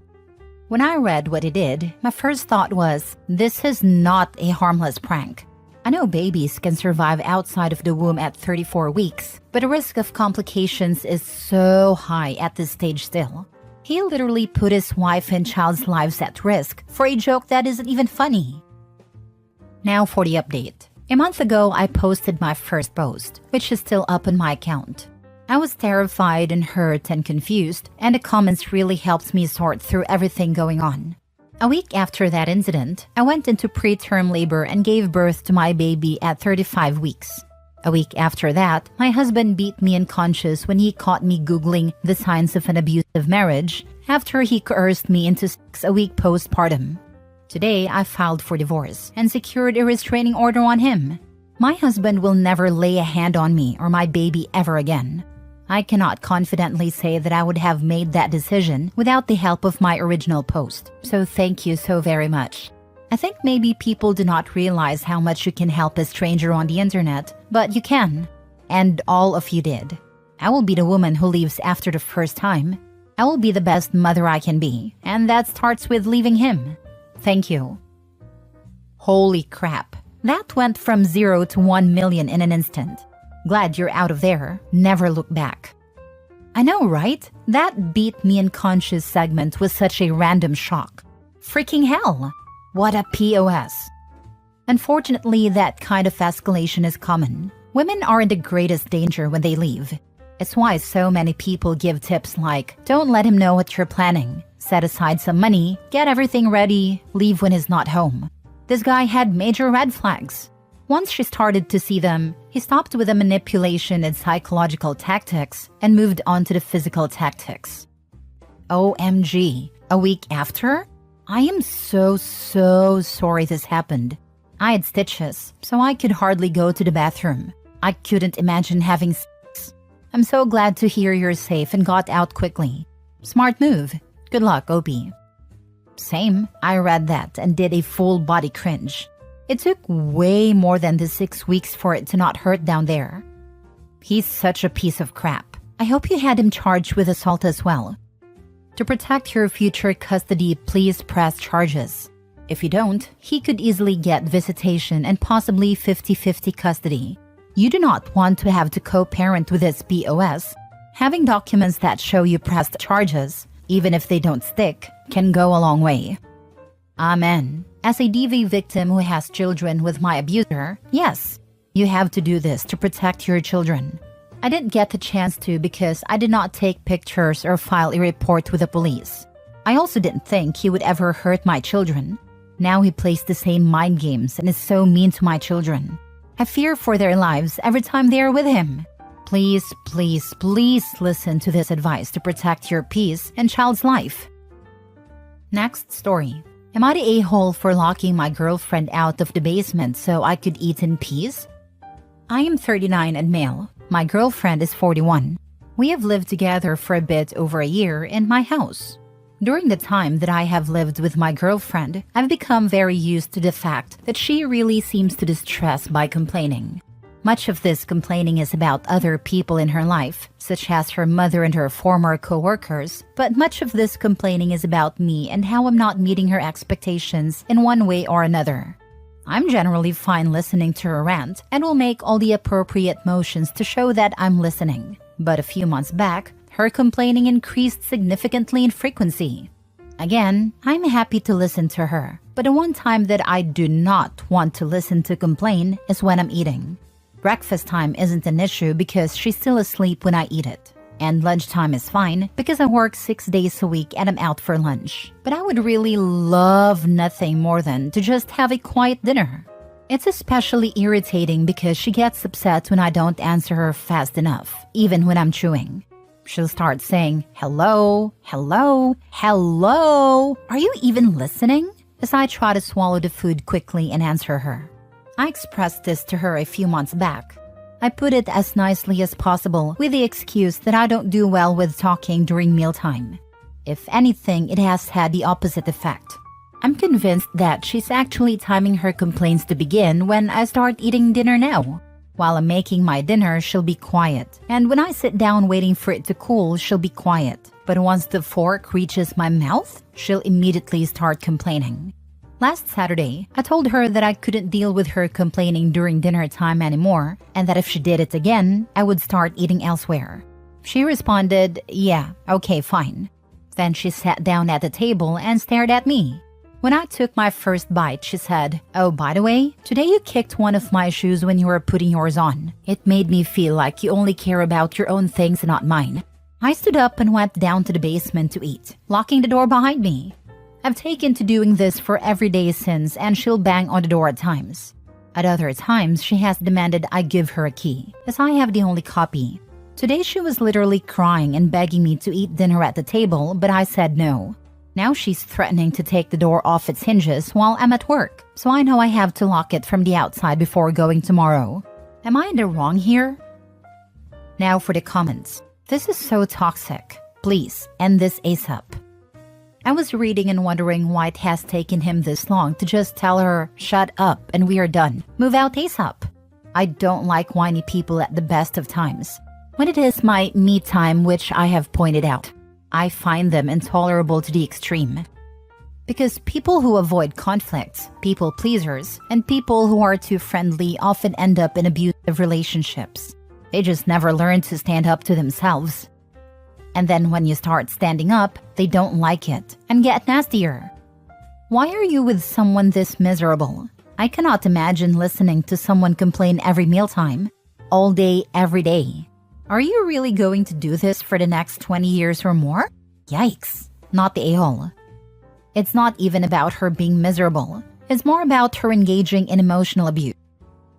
Speaker 1: When I read what he did, my first thought was, this is not a harmless prank. I know babies can survive outside of the womb at 34 weeks, but the risk of complications is so high at this stage still. He literally put his wife and child's lives at risk for a joke that isn't even funny. Now for the update. A month ago, I posted my first post, which is still up on my account. I was terrified and hurt and confused, and the comments really helped me sort through everything going on. A week after that incident, I went into preterm labor and gave birth to my baby at 35 weeks. A week after that, my husband beat me unconscious when he caught me Googling the signs of an abusive marriage after he coerced me into 6-week postpartum. Today, I filed for divorce and secured a restraining order on him. My husband will never lay a hand on me or my baby ever again. I cannot confidently say that I would have made that decision without the help of my original post, so thank you so very much. I think maybe people do not realize how much you can help a stranger on the internet, but you can. And all of you did. I will be the woman who leaves after the first time. I will be the best mother I can be, and that starts with leaving him. Thank you. Holy crap. That went from 0 to 1 million in an instant. Glad you're out of there. Never look back. I know, right? That beat me unconscious segment was such a random shock. Freaking hell. What a POS. Unfortunately, that kind of escalation is common. Women are in the greatest danger when they leave. It's why so many people give tips like, don't let him know what you're planning. set aside some money, get everything ready, leave when he's not home. This guy had major red flags. Once she started to see them, he stopped with the manipulation and psychological tactics and moved on to the physical tactics. OMG, a week after? I am so sorry this happened. I had stitches, so I could hardly go to the bathroom. I couldn't imagine having sex. I'm so glad to hear you're safe and got out quickly. Smart move. Good luck, Opie. Same. I read that and did a full body cringe. It took way more than the 6 weeks for it to not hurt down there. He's such a piece of crap. I hope you had him charged with assault as well. To protect your future custody, please press charges. If you don't, he could easily get visitation and possibly 50-50 custody. You do not want to have to co-parent with this BOS. Having documents that show you pressed charges, even if they don't stick, can go a long way. Amen. As a DV victim who has children with my abuser, yes, you have to do this to protect your children. I didn't get the chance to because I did not take pictures or file a report with the police. I also didn't think he would ever hurt my children. Now he plays the same mind games and is so mean to my children. I fear for their lives every time they are with him. Please listen to this advice to protect your peace and child's life. Next story. Am I the a-hole for locking my girlfriend out of the basement so I could eat in peace? I am 39 and male. My girlfriend is 41. We have lived together for a bit over a year in my house. During the time that I have lived with my girlfriend, I've become very used to the fact that she really seems to distress by complaining. Much of this complaining is about other people in her life, such as her mother and her former co-workers, but much of this complaining is about me and how I'm not meeting her expectations in one way or another. I'm generally fine listening to her rant and will make all the appropriate motions to show that I'm listening. But a few months back, her complaining increased significantly in frequency. Again, I'm happy to listen to her, but the one time that I do not want to listen to complain is when I'm eating. Breakfast time isn't an issue because she's still asleep when I eat it. And lunchtime is fine because I work 6 days a week and I'm out for lunch. But I would really love nothing more than to just have a quiet dinner. It's especially irritating because she gets upset when I don't answer her fast enough, even when I'm chewing. She'll start saying, hello, hello, hello. Are you even listening? As I try to swallow the food quickly and answer her. I expressed this to her a few months back. I put it as nicely as possible with the excuse that I don't do well with talking during mealtime. If anything, it has had the opposite effect. I'm convinced that she's actually timing her complaints to begin when I start eating dinner now. While I'm making my dinner, she'll be quiet. And when I sit down waiting for it to cool, she'll be quiet. But once the fork reaches my mouth, she'll immediately start complaining. Last Saturday, I told her that I couldn't deal with her complaining during dinner time anymore, and that if she did it again, I would start eating elsewhere. She responded, yeah, okay, fine. Then she sat down at the table and stared at me. When I took my first bite, she said, oh, by the way, today you kicked one of my shoes when you were putting yours on. It made me feel like you only care about your own things and not mine. I stood up and went down to the basement to eat, locking the door behind me. I've taken to doing this for every day since, and she'll bang on the door at times. At other times, she has demanded I give her a key, as I have the only copy. Today she was literally crying and begging me to eat dinner at the table, but I said no. Now she's threatening to take the door off its hinges while I'm at work, so I know I have to lock it from the outside before going tomorrow. Am I in the wrong here? Now for the comments. This is so toxic. Please, end this ASAP. I was reading and wondering why it has taken him this long to just tell her, shut up and we are done. Move out ASAP. I don't like whiny people at the best of times. When it is my me time, which I have pointed out, I find them intolerable to the extreme. Because people who avoid conflicts, people pleasers, and people who are too friendly often end up in abusive relationships. They just never learn to stand up to themselves. And then when you start standing up, they don't like it and get nastier. Why are you with someone this miserable? I cannot imagine listening to someone complain every mealtime, all day, every day. Are you really going to do this for the next 20 years or more? Yikes. not the a-hole. It's not even about her being miserable. It's more about her engaging in emotional abuse.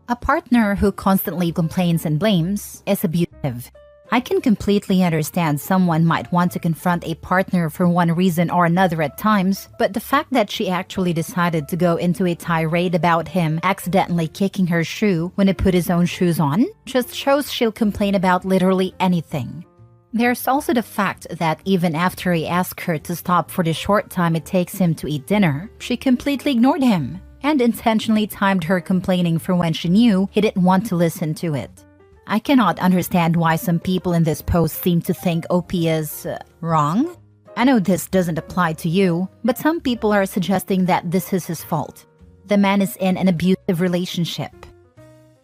Speaker 1: A partner who constantly complains and blames is abusive. I can completely understand someone might want to confront a partner for one reason or another at times, but the fact that she actually decided to go into a tirade about him accidentally kicking her shoe when he put his own shoes on just shows she'll complain about literally anything. There's also the fact that even after he asked her to stop for the short time it takes him to eat dinner, she completely ignored him and intentionally timed her complaining for when she knew he didn't want to listen to it. I cannot understand why some people in this post seem to think OP is wrong. I know this doesn't apply to you, but some people are suggesting that this is his fault. The man is in an abusive relationship.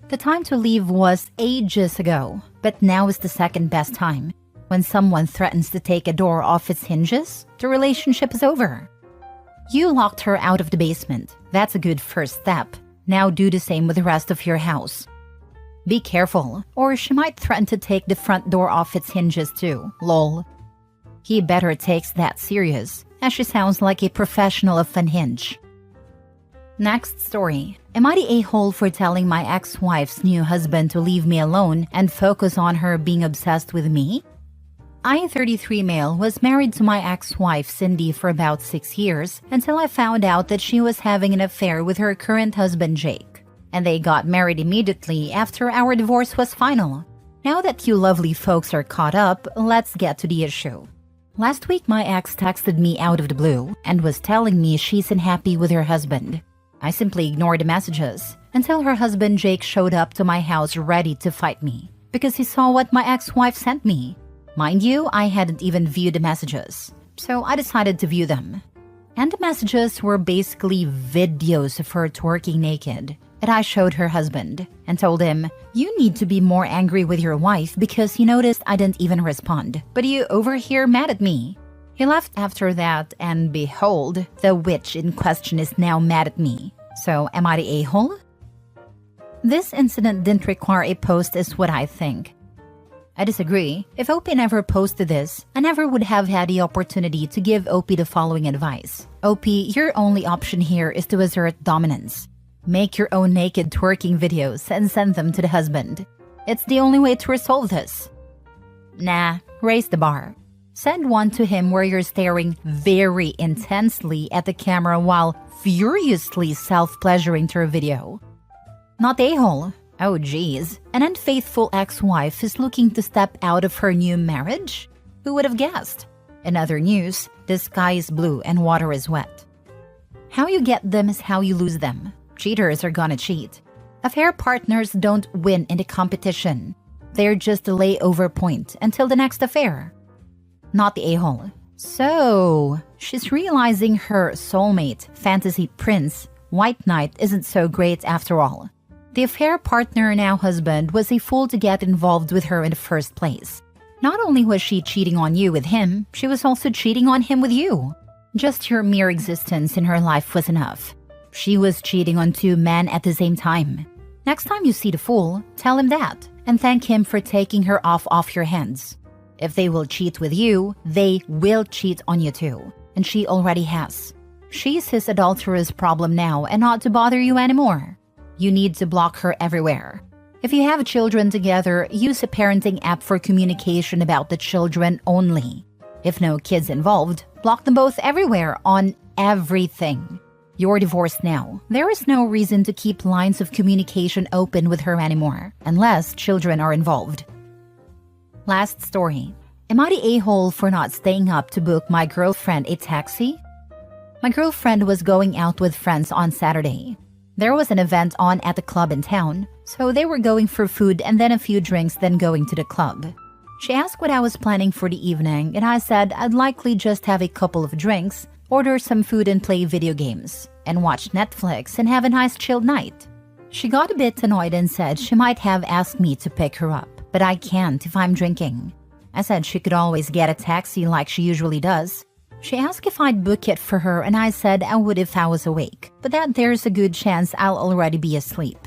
Speaker 1: The time to leave was ages ago, but now is the second best time. When someone threatens to take a door off its hinges, the relationship is over. You locked her out of the basement. That's a good first step. Now do the same with the rest of your house. Be careful, or she might threaten to take the front door off its hinges too, lol. He better takes that serious, as she sounds like a professional of Unhinge. Next story. Am I the a-hole for telling my ex-wife's new husband to leave me alone and focus on her being obsessed with me? I, 33 male, was married to my ex-wife Cindy for about 6 years until I found out that she was having an affair with her current husband Jake. And they got married immediately after our divorce was final. Now that you lovely folks are caught up, let's get to the issue. Last week my ex texted me out of the blue and was telling me she's unhappy with her husband. I simply ignored the messages until her husband Jake showed up to my house ready to fight me because he saw what my ex-wife sent me. Mind you, I hadn't even viewed the messages, so I decided to view them. And the messages were basically videos of her twerking naked. And I showed her husband and told him, "You need to be more angry with your wife because you noticed I didn't even respond, but you over here mad at me." He left after that, and behold, the witch in question is now mad at me. So am I the a-hole? This incident didn't require a post is what I think. I disagree. If Opie never posted this, I never would have had the opportunity to give Opie the following advice. Opie, your only option here is to assert dominance. Make your own naked twerking videos and send them to the husband. It's the only way to resolve this. Nah, raise the bar. Send one to him where you're staring very intensely at the camera while furiously self-pleasuring to a video. Not a-hole. Oh geez, an unfaithful ex-wife is looking to step out of her new marriage? Who would have guessed? In other news, the sky is blue and water is wet. How you get them is how you lose them. Cheaters are gonna cheat. Affair partners don't win in the competition. They're just a layover point until the next affair. Not the a-hole. So, she's realizing her soulmate, fantasy prince, White Knight isn't so great after all. The affair partner, now husband, was a fool to get involved with her in the first place. Not only was she cheating on you with him, she was also cheating on him with you. Just your mere existence in her life was enough. She was cheating on 2 men at the same time. Next time you see the fool, tell him that, and thank him for taking her off your hands. If they will cheat with you, they will cheat on you too, and she already has. She's his adulterous problem now and not to bother you anymore. You need to block her everywhere. If you have children together, use a parenting app for communication about the children only. If no kids involved, block them both everywhere on everything. You're divorced now. There is no reason to keep lines of communication open with her anymore, unless children are involved. Last story. Am I the a-hole for not staying up to book my girlfriend a taxi? My girlfriend was going out with friends on Saturday. There was an event on at the club in town, so they were going for food and then a few drinks, then going to the club. She asked what I was planning for the evening, and I said I'd likely just have a couple of drinks, order some food and play video games, and watch Netflix and have a nice chilled night. She got a bit annoyed and said she might have asked me to pick her up, but I can't if I'm drinking. I said she could always get a taxi like she usually does. She asked if I'd book it for her, and I said I would if I was awake, but that there's a good chance I'll already be asleep.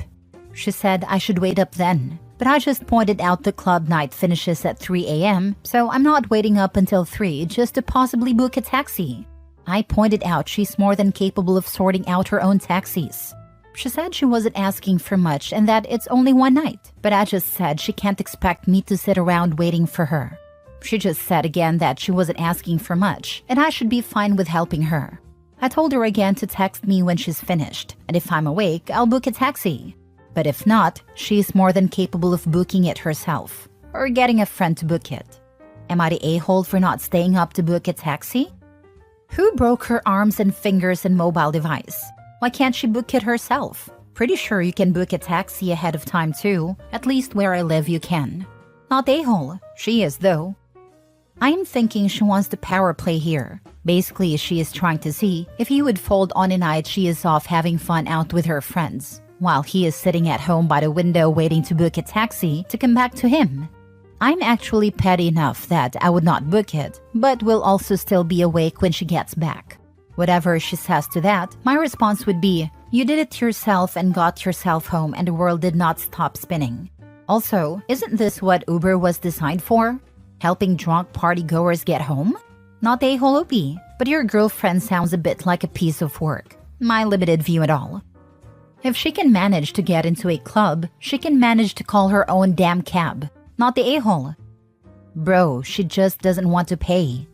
Speaker 1: She said I should wait up then. but I just pointed out the club night finishes at 3 a.m., so I'm not waiting up until 3 just to possibly book a taxi. I pointed out she's more than capable of sorting out her own taxis. She said she wasn't asking for much and that it's only one night, but I just said she can't expect me to sit around waiting for her. She just said again that she wasn't asking for much and I should be fine with helping her. I told her again to text me when she's finished, and if I'm awake, I'll book a taxi. But if not, she's more than capable of booking it herself, or getting a friend to book it. Am I the a-hole for not staying up to book a taxi? Who broke her arms and fingers and mobile device? Why can't she book it herself? Pretty sure you can book a taxi ahead of time too. At least where I live you can. Not a-hole. She is though. I am thinking she wants to power play here. Basically, she is trying to see if he would fold on a night she is off having fun out with her friends, while he is sitting at home by the window waiting to book a taxi to come back to him. I'm actually petty enough that I would not book it, but will also still be awake when she gets back. Whatever she says to that, my response would be, you did it yourself and got yourself home and the world did not stop spinning. Also, isn't this what Uber was designed for? Helping drunk party-goers get home? Not a-hole OP, but your girlfriend sounds a bit like a piece of work. My limited view at all. If she can manage to get into a club, she can manage to call her own damn cab. Not the a-hole. Bro, she just doesn't want to pay.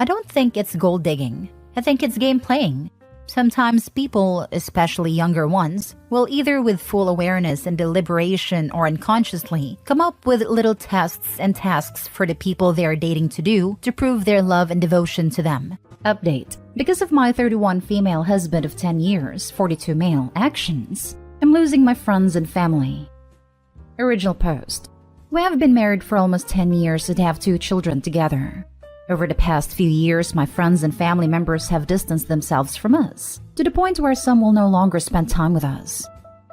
Speaker 1: I don't think it's gold digging. I think it's game playing. Sometimes people, especially younger ones, will either with full awareness and deliberation or unconsciously come up with little tests and tasks for the people they are dating to do to prove their love and devotion to them. Update. Because of my 31 female husband of 10 years, 42 male actions, I'm losing my friends and family. Original post. We have been married for almost 10 years and have 2 children together. Over the past few years, my friends and family members have distanced themselves from us, to the point where some will no longer spend time with us.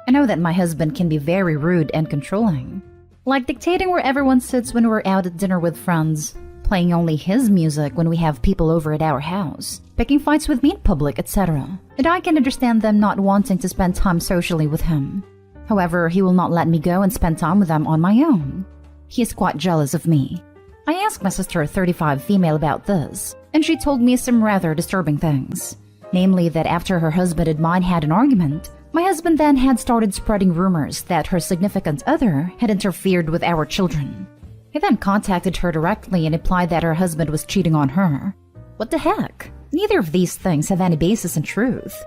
Speaker 1: I know that my husband can be very rude and controlling, like dictating where everyone sits when we're out at dinner with friends, playing only his music when we have people over at our house, picking fights with me in public, etc. And I can understand them not wanting to spend time socially with him. However, he will not let me go and spend time with them on my own. He is quite jealous of me. I asked my sister, 35 female, about this, and she told me some rather disturbing things. Namely that after her husband and mine had an argument, my husband then had started spreading rumors that her significant other had interfered with our children. He then contacted her directly and implied that her husband was cheating on her. What the heck? Neither of these things have any basis in truth.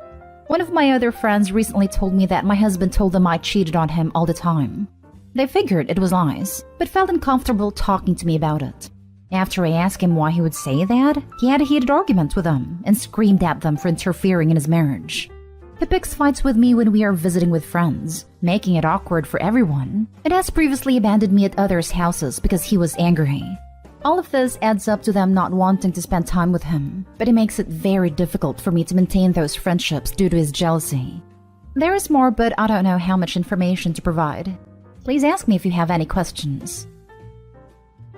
Speaker 1: One of my other friends recently told me that my husband told them I cheated on him all the time. They figured it was lies, but felt uncomfortable talking to me about it. After I asked him why he would say that, he had a heated argument with them and screamed at them for interfering in his marriage. He picks fights with me when we are visiting with friends, making it awkward for everyone, and has previously abandoned me at others' houses because he was angry. All of this adds up to them not wanting to spend time with him, but it makes it very difficult for me to maintain those friendships due to his jealousy. There is more, but I don't know how much information to provide. Please ask me if you have any questions.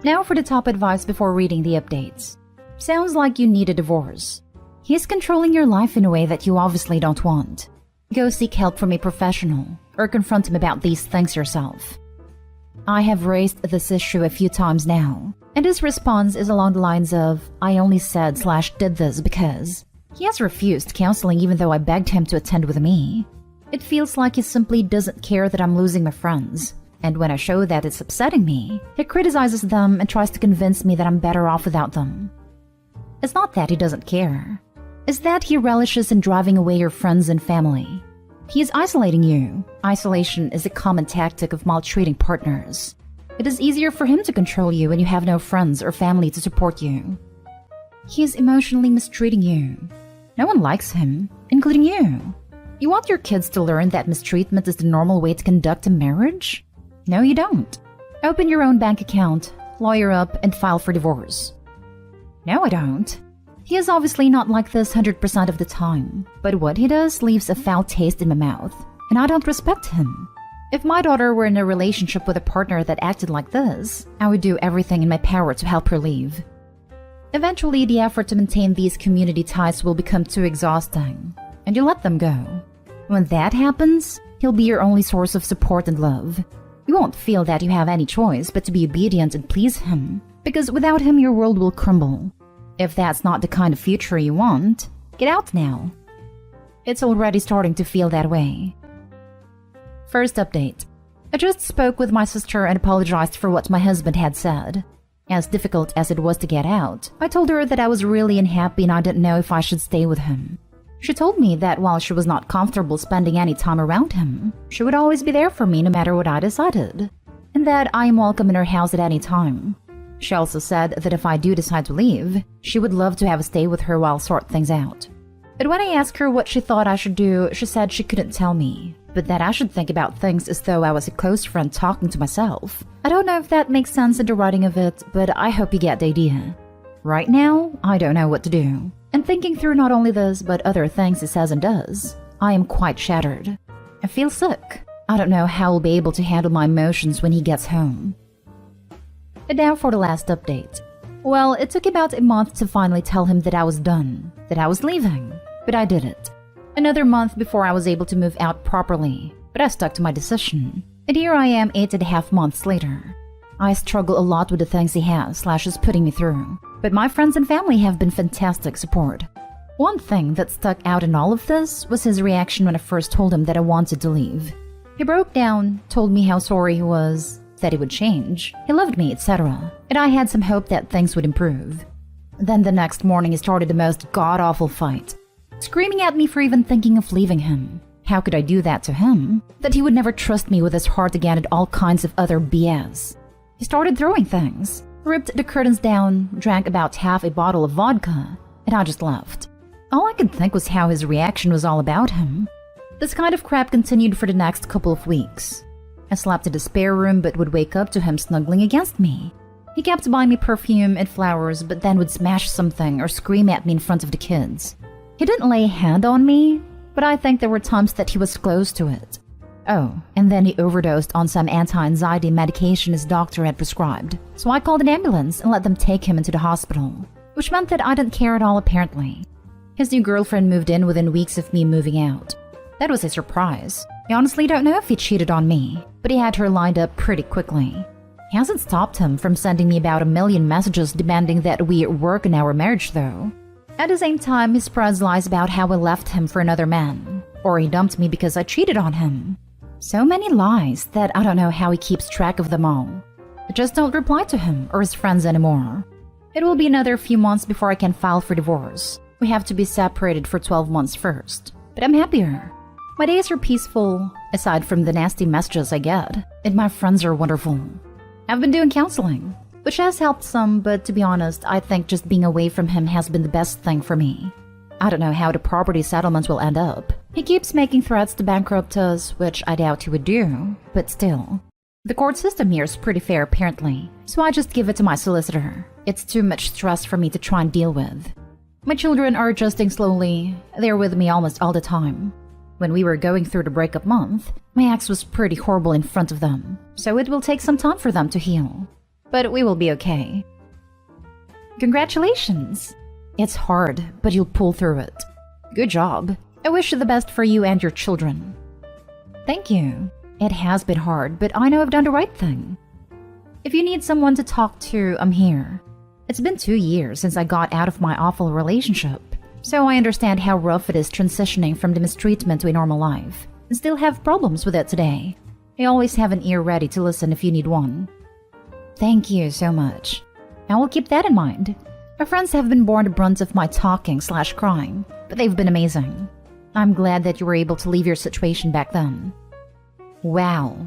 Speaker 1: Now for the top advice before reading the updates. Sounds like you need a divorce. He's controlling your life in a way that you obviously don't want. Go seek help from a professional, or confront him about these things yourself. I have raised this issue a few times now, and his response is along the lines of, I only said/did this because. He has refused counseling even though I begged him to attend with me. It feels like he simply doesn't care that I'm losing my friends. And when I show that it's upsetting me, he criticizes them and tries to convince me that I'm better off without them. It's not that he doesn't care. It's that he relishes in driving away your friends and family. He is isolating you. Isolation is a common tactic of maltreating partners. It is easier for him to control you when you have no friends or family to support you. He is emotionally mistreating you. No one likes him, including you. You want your kids to learn that mistreatment is the normal way to conduct a marriage? No, you don't. Open your own bank account, lawyer up, and file for divorce. No, I don't. He is obviously not like this 100% of the time, but what he does leaves a foul taste in my mouth, and I don't respect him. If my daughter were in a relationship with a partner that acted like this, I would do everything in my power to help her leave. Eventually, the effort to maintain these community ties will become too exhausting, and you let them go. When that happens, he'll be your only source of support and love. You won't feel that you have any choice but to be obedient and please him, because without him your world will crumble. If that's not the kind of future you want, get out now. It's already starting to feel that way. First update. I just spoke with my sister and apologized for what my husband had said. As difficult as it was to get out, I told her that I was really unhappy and I didn't know if I should stay with him. She told me that while she was not comfortable spending any time around him, she would always be there for me no matter what I decided, and that I am welcome in her house at any time. She also said that if I do decide to leave, she would love to have a stay with her while sort things out. But when I asked her what she thought I should do, she said she couldn't tell me, but that I should think about things as though I was a close friend talking to myself. I don't know if that makes sense in the writing of it, but I hope you get the idea. Right now, I don't know what to do. And thinking through not only this, but other things he says and does, I am quite shattered. I feel sick. I don't know how I'll be able to handle my emotions when he gets home. And now for the last update. Well, it took about a month to finally tell him that I was done, that I was leaving. But I did it. Another month before I was able to move out properly, but I stuck to my decision. And here I am 8.5 months later. I struggle a lot with the things he has/is putting me through, but my friends and family have been fantastic support. One thing that stuck out in all of this was his reaction when I first told him that I wanted to leave. He broke down, told me how sorry he was, said he would change, he loved me, etc. And I had some hope that things would improve. Then the next morning he started the most god-awful fight, screaming at me for even thinking of leaving him. How could I do that to him? That he would never trust me with his heart again and all kinds of other BS. He started throwing things, ripped the curtains down, drank about half a bottle of vodka, and I just left. All I could think was how his reaction was all about him. This kind of crap continued for the next couple of weeks. I slept in the spare room but would wake up to him snuggling against me. He kept buying me perfume and flowers but then would smash something or scream at me in front of the kids. He didn't lay a hand on me, but I think there were times that he was close to it. Oh, and then he overdosed on some anti-anxiety medication his doctor had prescribed. So I called an ambulance and let them take him into the hospital, which meant that I didn't care at all apparently. His new girlfriend moved in within weeks of me moving out. That was a surprise. I honestly don't know if he cheated on me, but he had her lined up pretty quickly. It hasn't stopped him from sending me about 1 million messages demanding that we work on our marriage though. At the same time, he spreads lies about how I left him for another man, or he dumped me because I cheated on him. So many lies that I don't know how he keeps track of them all. I just don't reply to him or his friends anymore. It will be another few months before I can file for divorce. We have to be separated for 12 months first, but I'm happier. My days are peaceful, aside from the nasty messages I get, and my friends are wonderful. I've been doing counseling, which has helped some, but to be honest, I think just being away from him has been the best thing for me. I don't know how the property settlements will end up. He keeps making threats to bankrupt us, which I doubt he would do, but still. The court system here is pretty fair apparently, so I just give it to my solicitor. It's too much stress for me to try and deal with. My children are adjusting slowly. They're with me almost all the time. When we were going through the breakup month, my ex was pretty horrible in front of them, so it will take some time for them to heal. But we will be okay. Congratulations! It's hard, but you'll pull through it. Good job. I wish you the best for you and your children. Thank you. It has been hard, but I know I've done the right thing. If you need someone to talk to, I'm here. It's been 2 years since I got out of my awful relationship, so I understand how rough it is transitioning from the mistreatment to a normal life, and still have problems with it today. I always have an ear ready to listen if you need one. Thank you so much. I will keep that in mind. My friends have been borne the brunt of my talking/crying, but they've been amazing. I'm glad that you were able to leave your situation back then. Wow,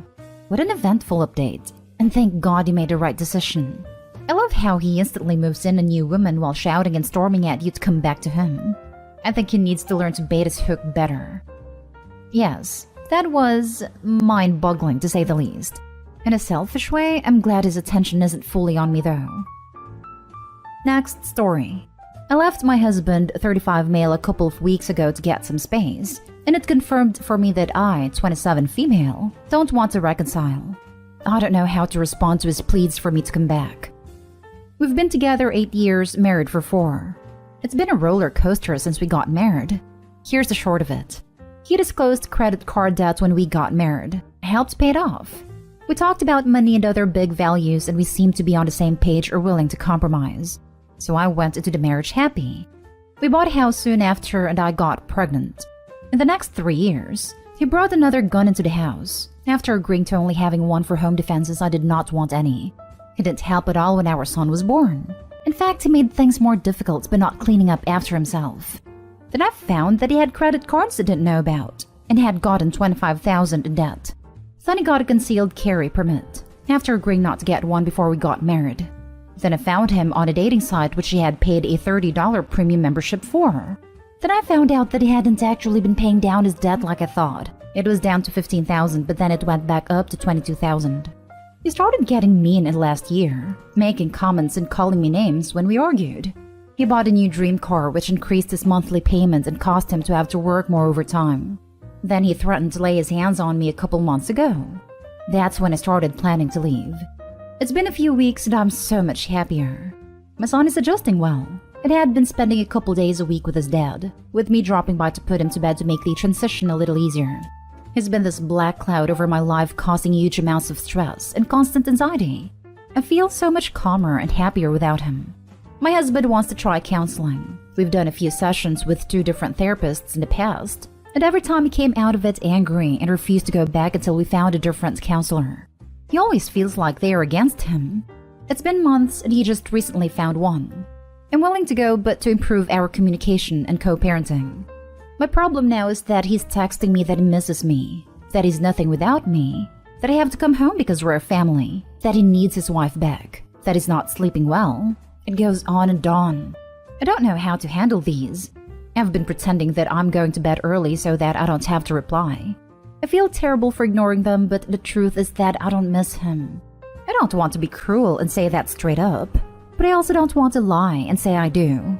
Speaker 1: what an eventful update, and thank God you made the right decision. I love how he instantly moves in a new woman while shouting and storming at you to come back to him. I think he needs to learn to bait his hook better. Yes, that was mind-boggling to say the least. In a selfish way, I'm glad his attention isn't fully on me though. Next story. I left my husband, 35 male, a couple of weeks ago to get some space, and it confirmed for me that I, 27 female, don't want to reconcile. I don't know how to respond to his pleas for me to come back. We've been together 8 years, married for 4. It's been a roller coaster since we got married. Here's the short of it. He disclosed credit card debt when we got married. I helped pay it off. We talked about money and other big values, and we seemed to be on the same page or willing to compromise. So I went into the marriage happy. We bought a house soon after, and I got pregnant. In the next 3 years, he brought another gun into the house. After agreeing to only having one for home defenses, I did not want any. He didn't help at all when our son was born. In fact, he made things more difficult by not cleaning up after himself. Then I found that he had credit cards I didn't know about, and had gotten $25,000 in debt. Then he got a concealed carry permit, after agreeing not to get one before we got married. Then I found him on a dating site which he had paid a $30 premium membership for. Then I found out that he hadn't actually been paying down his debt like I thought. It was down to $15,000, but then it went back up to $22,000. He started getting mean in the last year, making comments and calling me names when we argued. He bought a new dream car which increased his monthly payment and caused him to have to work more overtime. Then he threatened to lay his hands on me a couple months ago. That's when I started planning to leave. It's been a few weeks and I'm so much happier. My son is adjusting well, and had been spending a couple days a week with his dad, with me dropping by to put him to bed to make the transition a little easier. He's been this black cloud over my life, causing huge amounts of stress and constant anxiety. I feel so much calmer and happier without him. My husband wants to try counseling. We've done a few sessions with 2 different therapists in the past, and every time he came out of it angry and refused to go back until we found a different counselor. He always feels like they are against him. It's been months and he just recently found one. I'm willing to go, but to improve our communication and co-parenting. My problem now is that he's texting me that he misses me, that he's nothing without me, that I have to come home because we're a family, that he needs his wife back, that he's not sleeping well. It goes on and on. I don't know how to handle these. I've been pretending that I'm going to bed early so that I don't have to reply. I feel terrible for ignoring them, but the truth is that I don't miss him. I don't want to be cruel and say that straight up, but I also don't want to lie and say I do.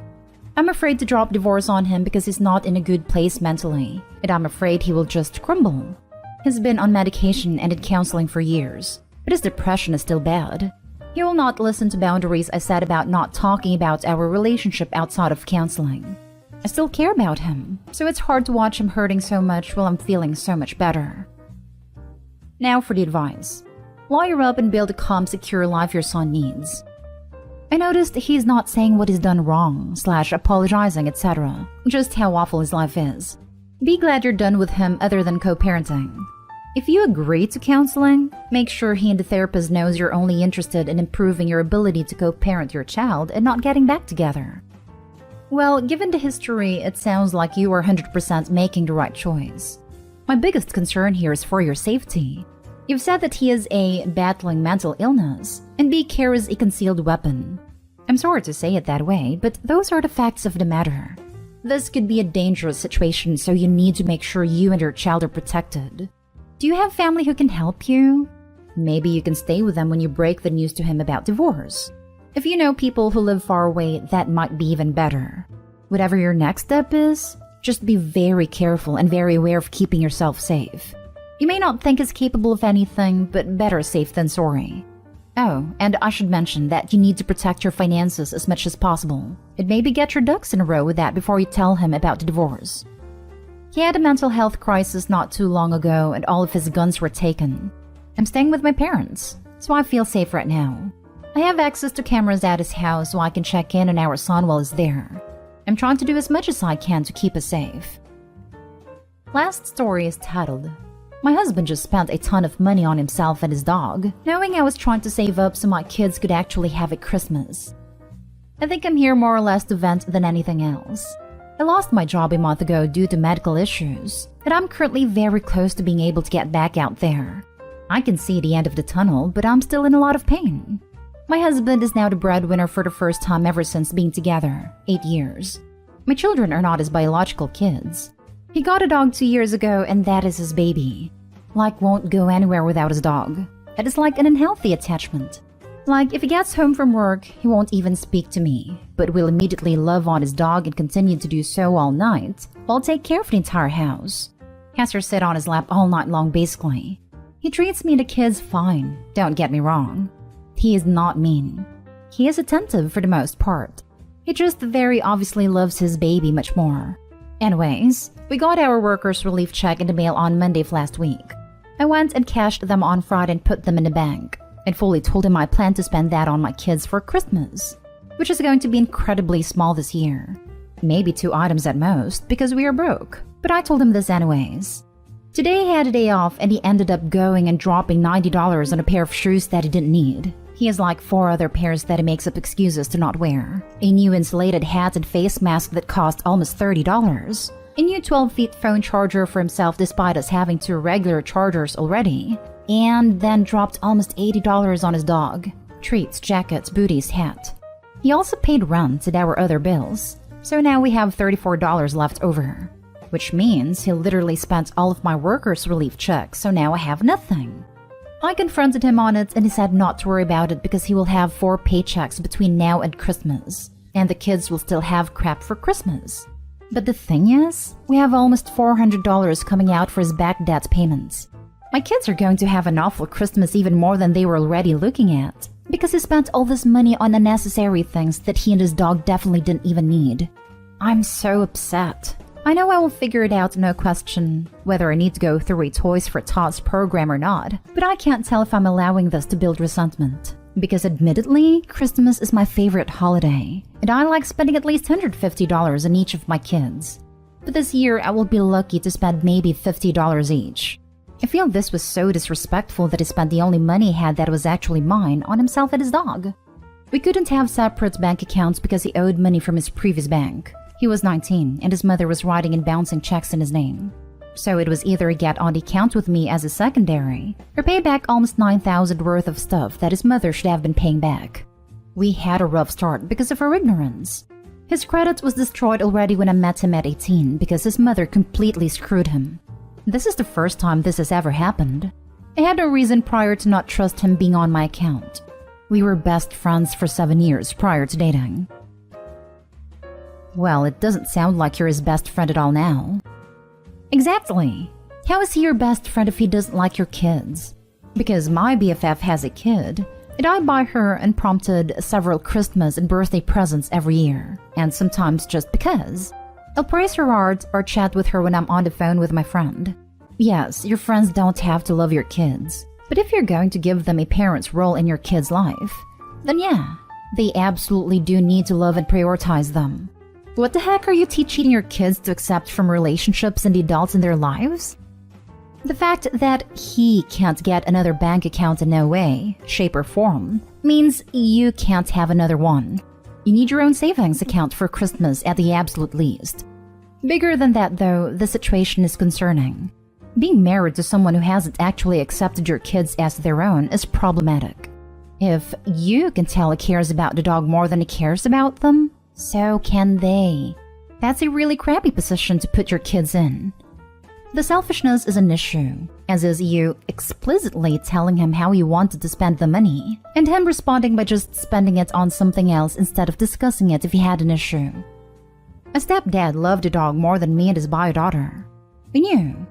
Speaker 1: I'm afraid to drop divorce on him because he's not in a good place mentally, and I'm afraid he will just crumble. He's been on medication and in counseling for years, but his depression is still bad. He will not listen to boundaries I said about not talking about our relationship outside of counseling. I still care about him, so it's hard to watch him hurting so much while I'm feeling so much better. Now for the advice. Lawyer up and build a calm, secure life your son needs. I noticed he's not saying what he's done wrong, apologizing, etc. Just how awful his life is. Be glad you're done with him other than co-parenting. If you agree to counseling, make sure he and the therapist knows you're only interested in improving your ability to co-parent your child and not getting back together. Well, given the history, it sounds like you are 100% making the right choice. My biggest concern here is for your safety. You've said that he is battling mental illness, and B carries a concealed weapon. I'm sorry to say it that way, but those are the facts of the matter. This could be a dangerous situation, so you need to make sure you and your child are protected. Do you have family who can help you? Maybe you can stay with them when you break the news to him about divorce. If you know people who live far away, that might be even better. Whatever your next step is, just be very careful and very aware of keeping yourself safe. You may not think he's capable of anything, but better safe than sorry. Oh, and I should mention that you need to protect your finances as much as possible, and maybe get your ducks in a row with that before you tell him about the divorce. He had a mental health crisis not too long ago, and all of his guns were taken. I'm staying with my parents, so I feel safe right now. I have access to cameras at his house so I can check in on our son while he's there. I'm trying to do as much as I can to keep us safe. Last story is titled, My husband just spent a ton of money on himself and his dog, knowing I was trying to save up so my kids could actually have a Christmas. I think I'm here more or less to vent than anything else. I lost my job a month ago due to medical issues, and I'm currently very close to being able to get back out there. I can see the end of the tunnel, but I'm still in a lot of pain. My husband is now the breadwinner for the first time ever since being together, 8 years. My children are not his biological kids. He got a dog 2 years ago, and that is his baby. Won't go anywhere without his dog. That is like an unhealthy attachment. If he gets home from work, he won't even speak to me, but will immediately love on his dog and continue to do so all night, while take care of the entire house. Has her sit on his lap all night long basically. He treats me and the kids fine, don't get me wrong. He is not mean. He is attentive for the most part. He just very obviously loves his baby much more. Anyways, we got our workers' relief check in the mail on Monday of last week. I went and cashed them on Friday and put them in the bank. And fully told him I plan to spend that on my kids for Christmas, which is going to be incredibly small this year. Maybe 2 items at most, because we are broke. But I told him this anyways. Today he had a day off and he ended up going and dropping $90 on a pair of shoes that he didn't need. He has like 4 other pairs that he makes up excuses to not wear. A new insulated hat and face mask that cost almost $30. A new 12-feet phone charger for himself despite us having 2 regular chargers already. And then dropped almost $80 on his dog. Treats, jackets, booties, hat. He also paid rent and our other bills. So now we have $34 left over. Which means he literally spent all of my workers' relief checks, so now I have nothing. I confronted him on it and he said not to worry about it because he will have 4 paychecks between now and Christmas. And the kids will still have crap for Christmas. But the thing is, we have almost $400 coming out for his back debt payments. My kids are going to have an awful Christmas even more than they were already looking at. Because he spent all this money on unnecessary things that he and his dog definitely didn't even need. I'm so upset. I know I will figure it out, no question, whether I need to go through a Toys for Tots program or not, but I can't tell if I'm allowing this to build resentment. Because admittedly, Christmas is my favorite holiday, and I like spending at least $150 on each of my kids. But this year, I will be lucky to spend maybe $50 each. I feel this was so disrespectful that he spent the only money he had that was actually mine on himself and his dog. We couldn't have separate bank accounts because he owed money from his previous bank. He was 19 and his mother was writing and bouncing checks in his name. So it was either get on the account with me as a secondary or pay back almost $9,000 worth of stuff that his mother should have been paying back. We had a rough start because of our ignorance. His credit was destroyed already when I met him at 18 because his mother completely screwed him. This is the first time this has ever happened. I had no reason prior to not trust him being on my account. We were best friends for 7 years prior to dating. Well, it doesn't sound like you're his best friend at all now. Exactly. How is he your best friend if he doesn't like your kids? Because my BFF has a kid, and I buy her unprompted several Christmas and birthday presents every year, and sometimes just because. I'll praise her art or chat with her when I'm on the phone with my friend. Yes, your friends don't have to love your kids, but if you're going to give them a parent's role in your kid's life, then yeah, they absolutely do need to love and prioritize them. What the heck are you teaching your kids to accept from relationships and the adults in their lives? The fact that he can't get another bank account in no way, shape or form, means you can't have another one. You need your own savings account for Christmas at the absolute least. Bigger than that though, the situation is concerning. Being married to someone who hasn't actually accepted your kids as their own is problematic. If you can tell he cares about the dog more than he cares about them, so can they. That's a really crappy position to put your kids in. The selfishness is an issue, as is you explicitly telling him how you wanted to spend the money, and him responding by just spending it on something else instead of discussing it if he had an issue. A stepdad loved the dog more than me and his bio daughter. We knew,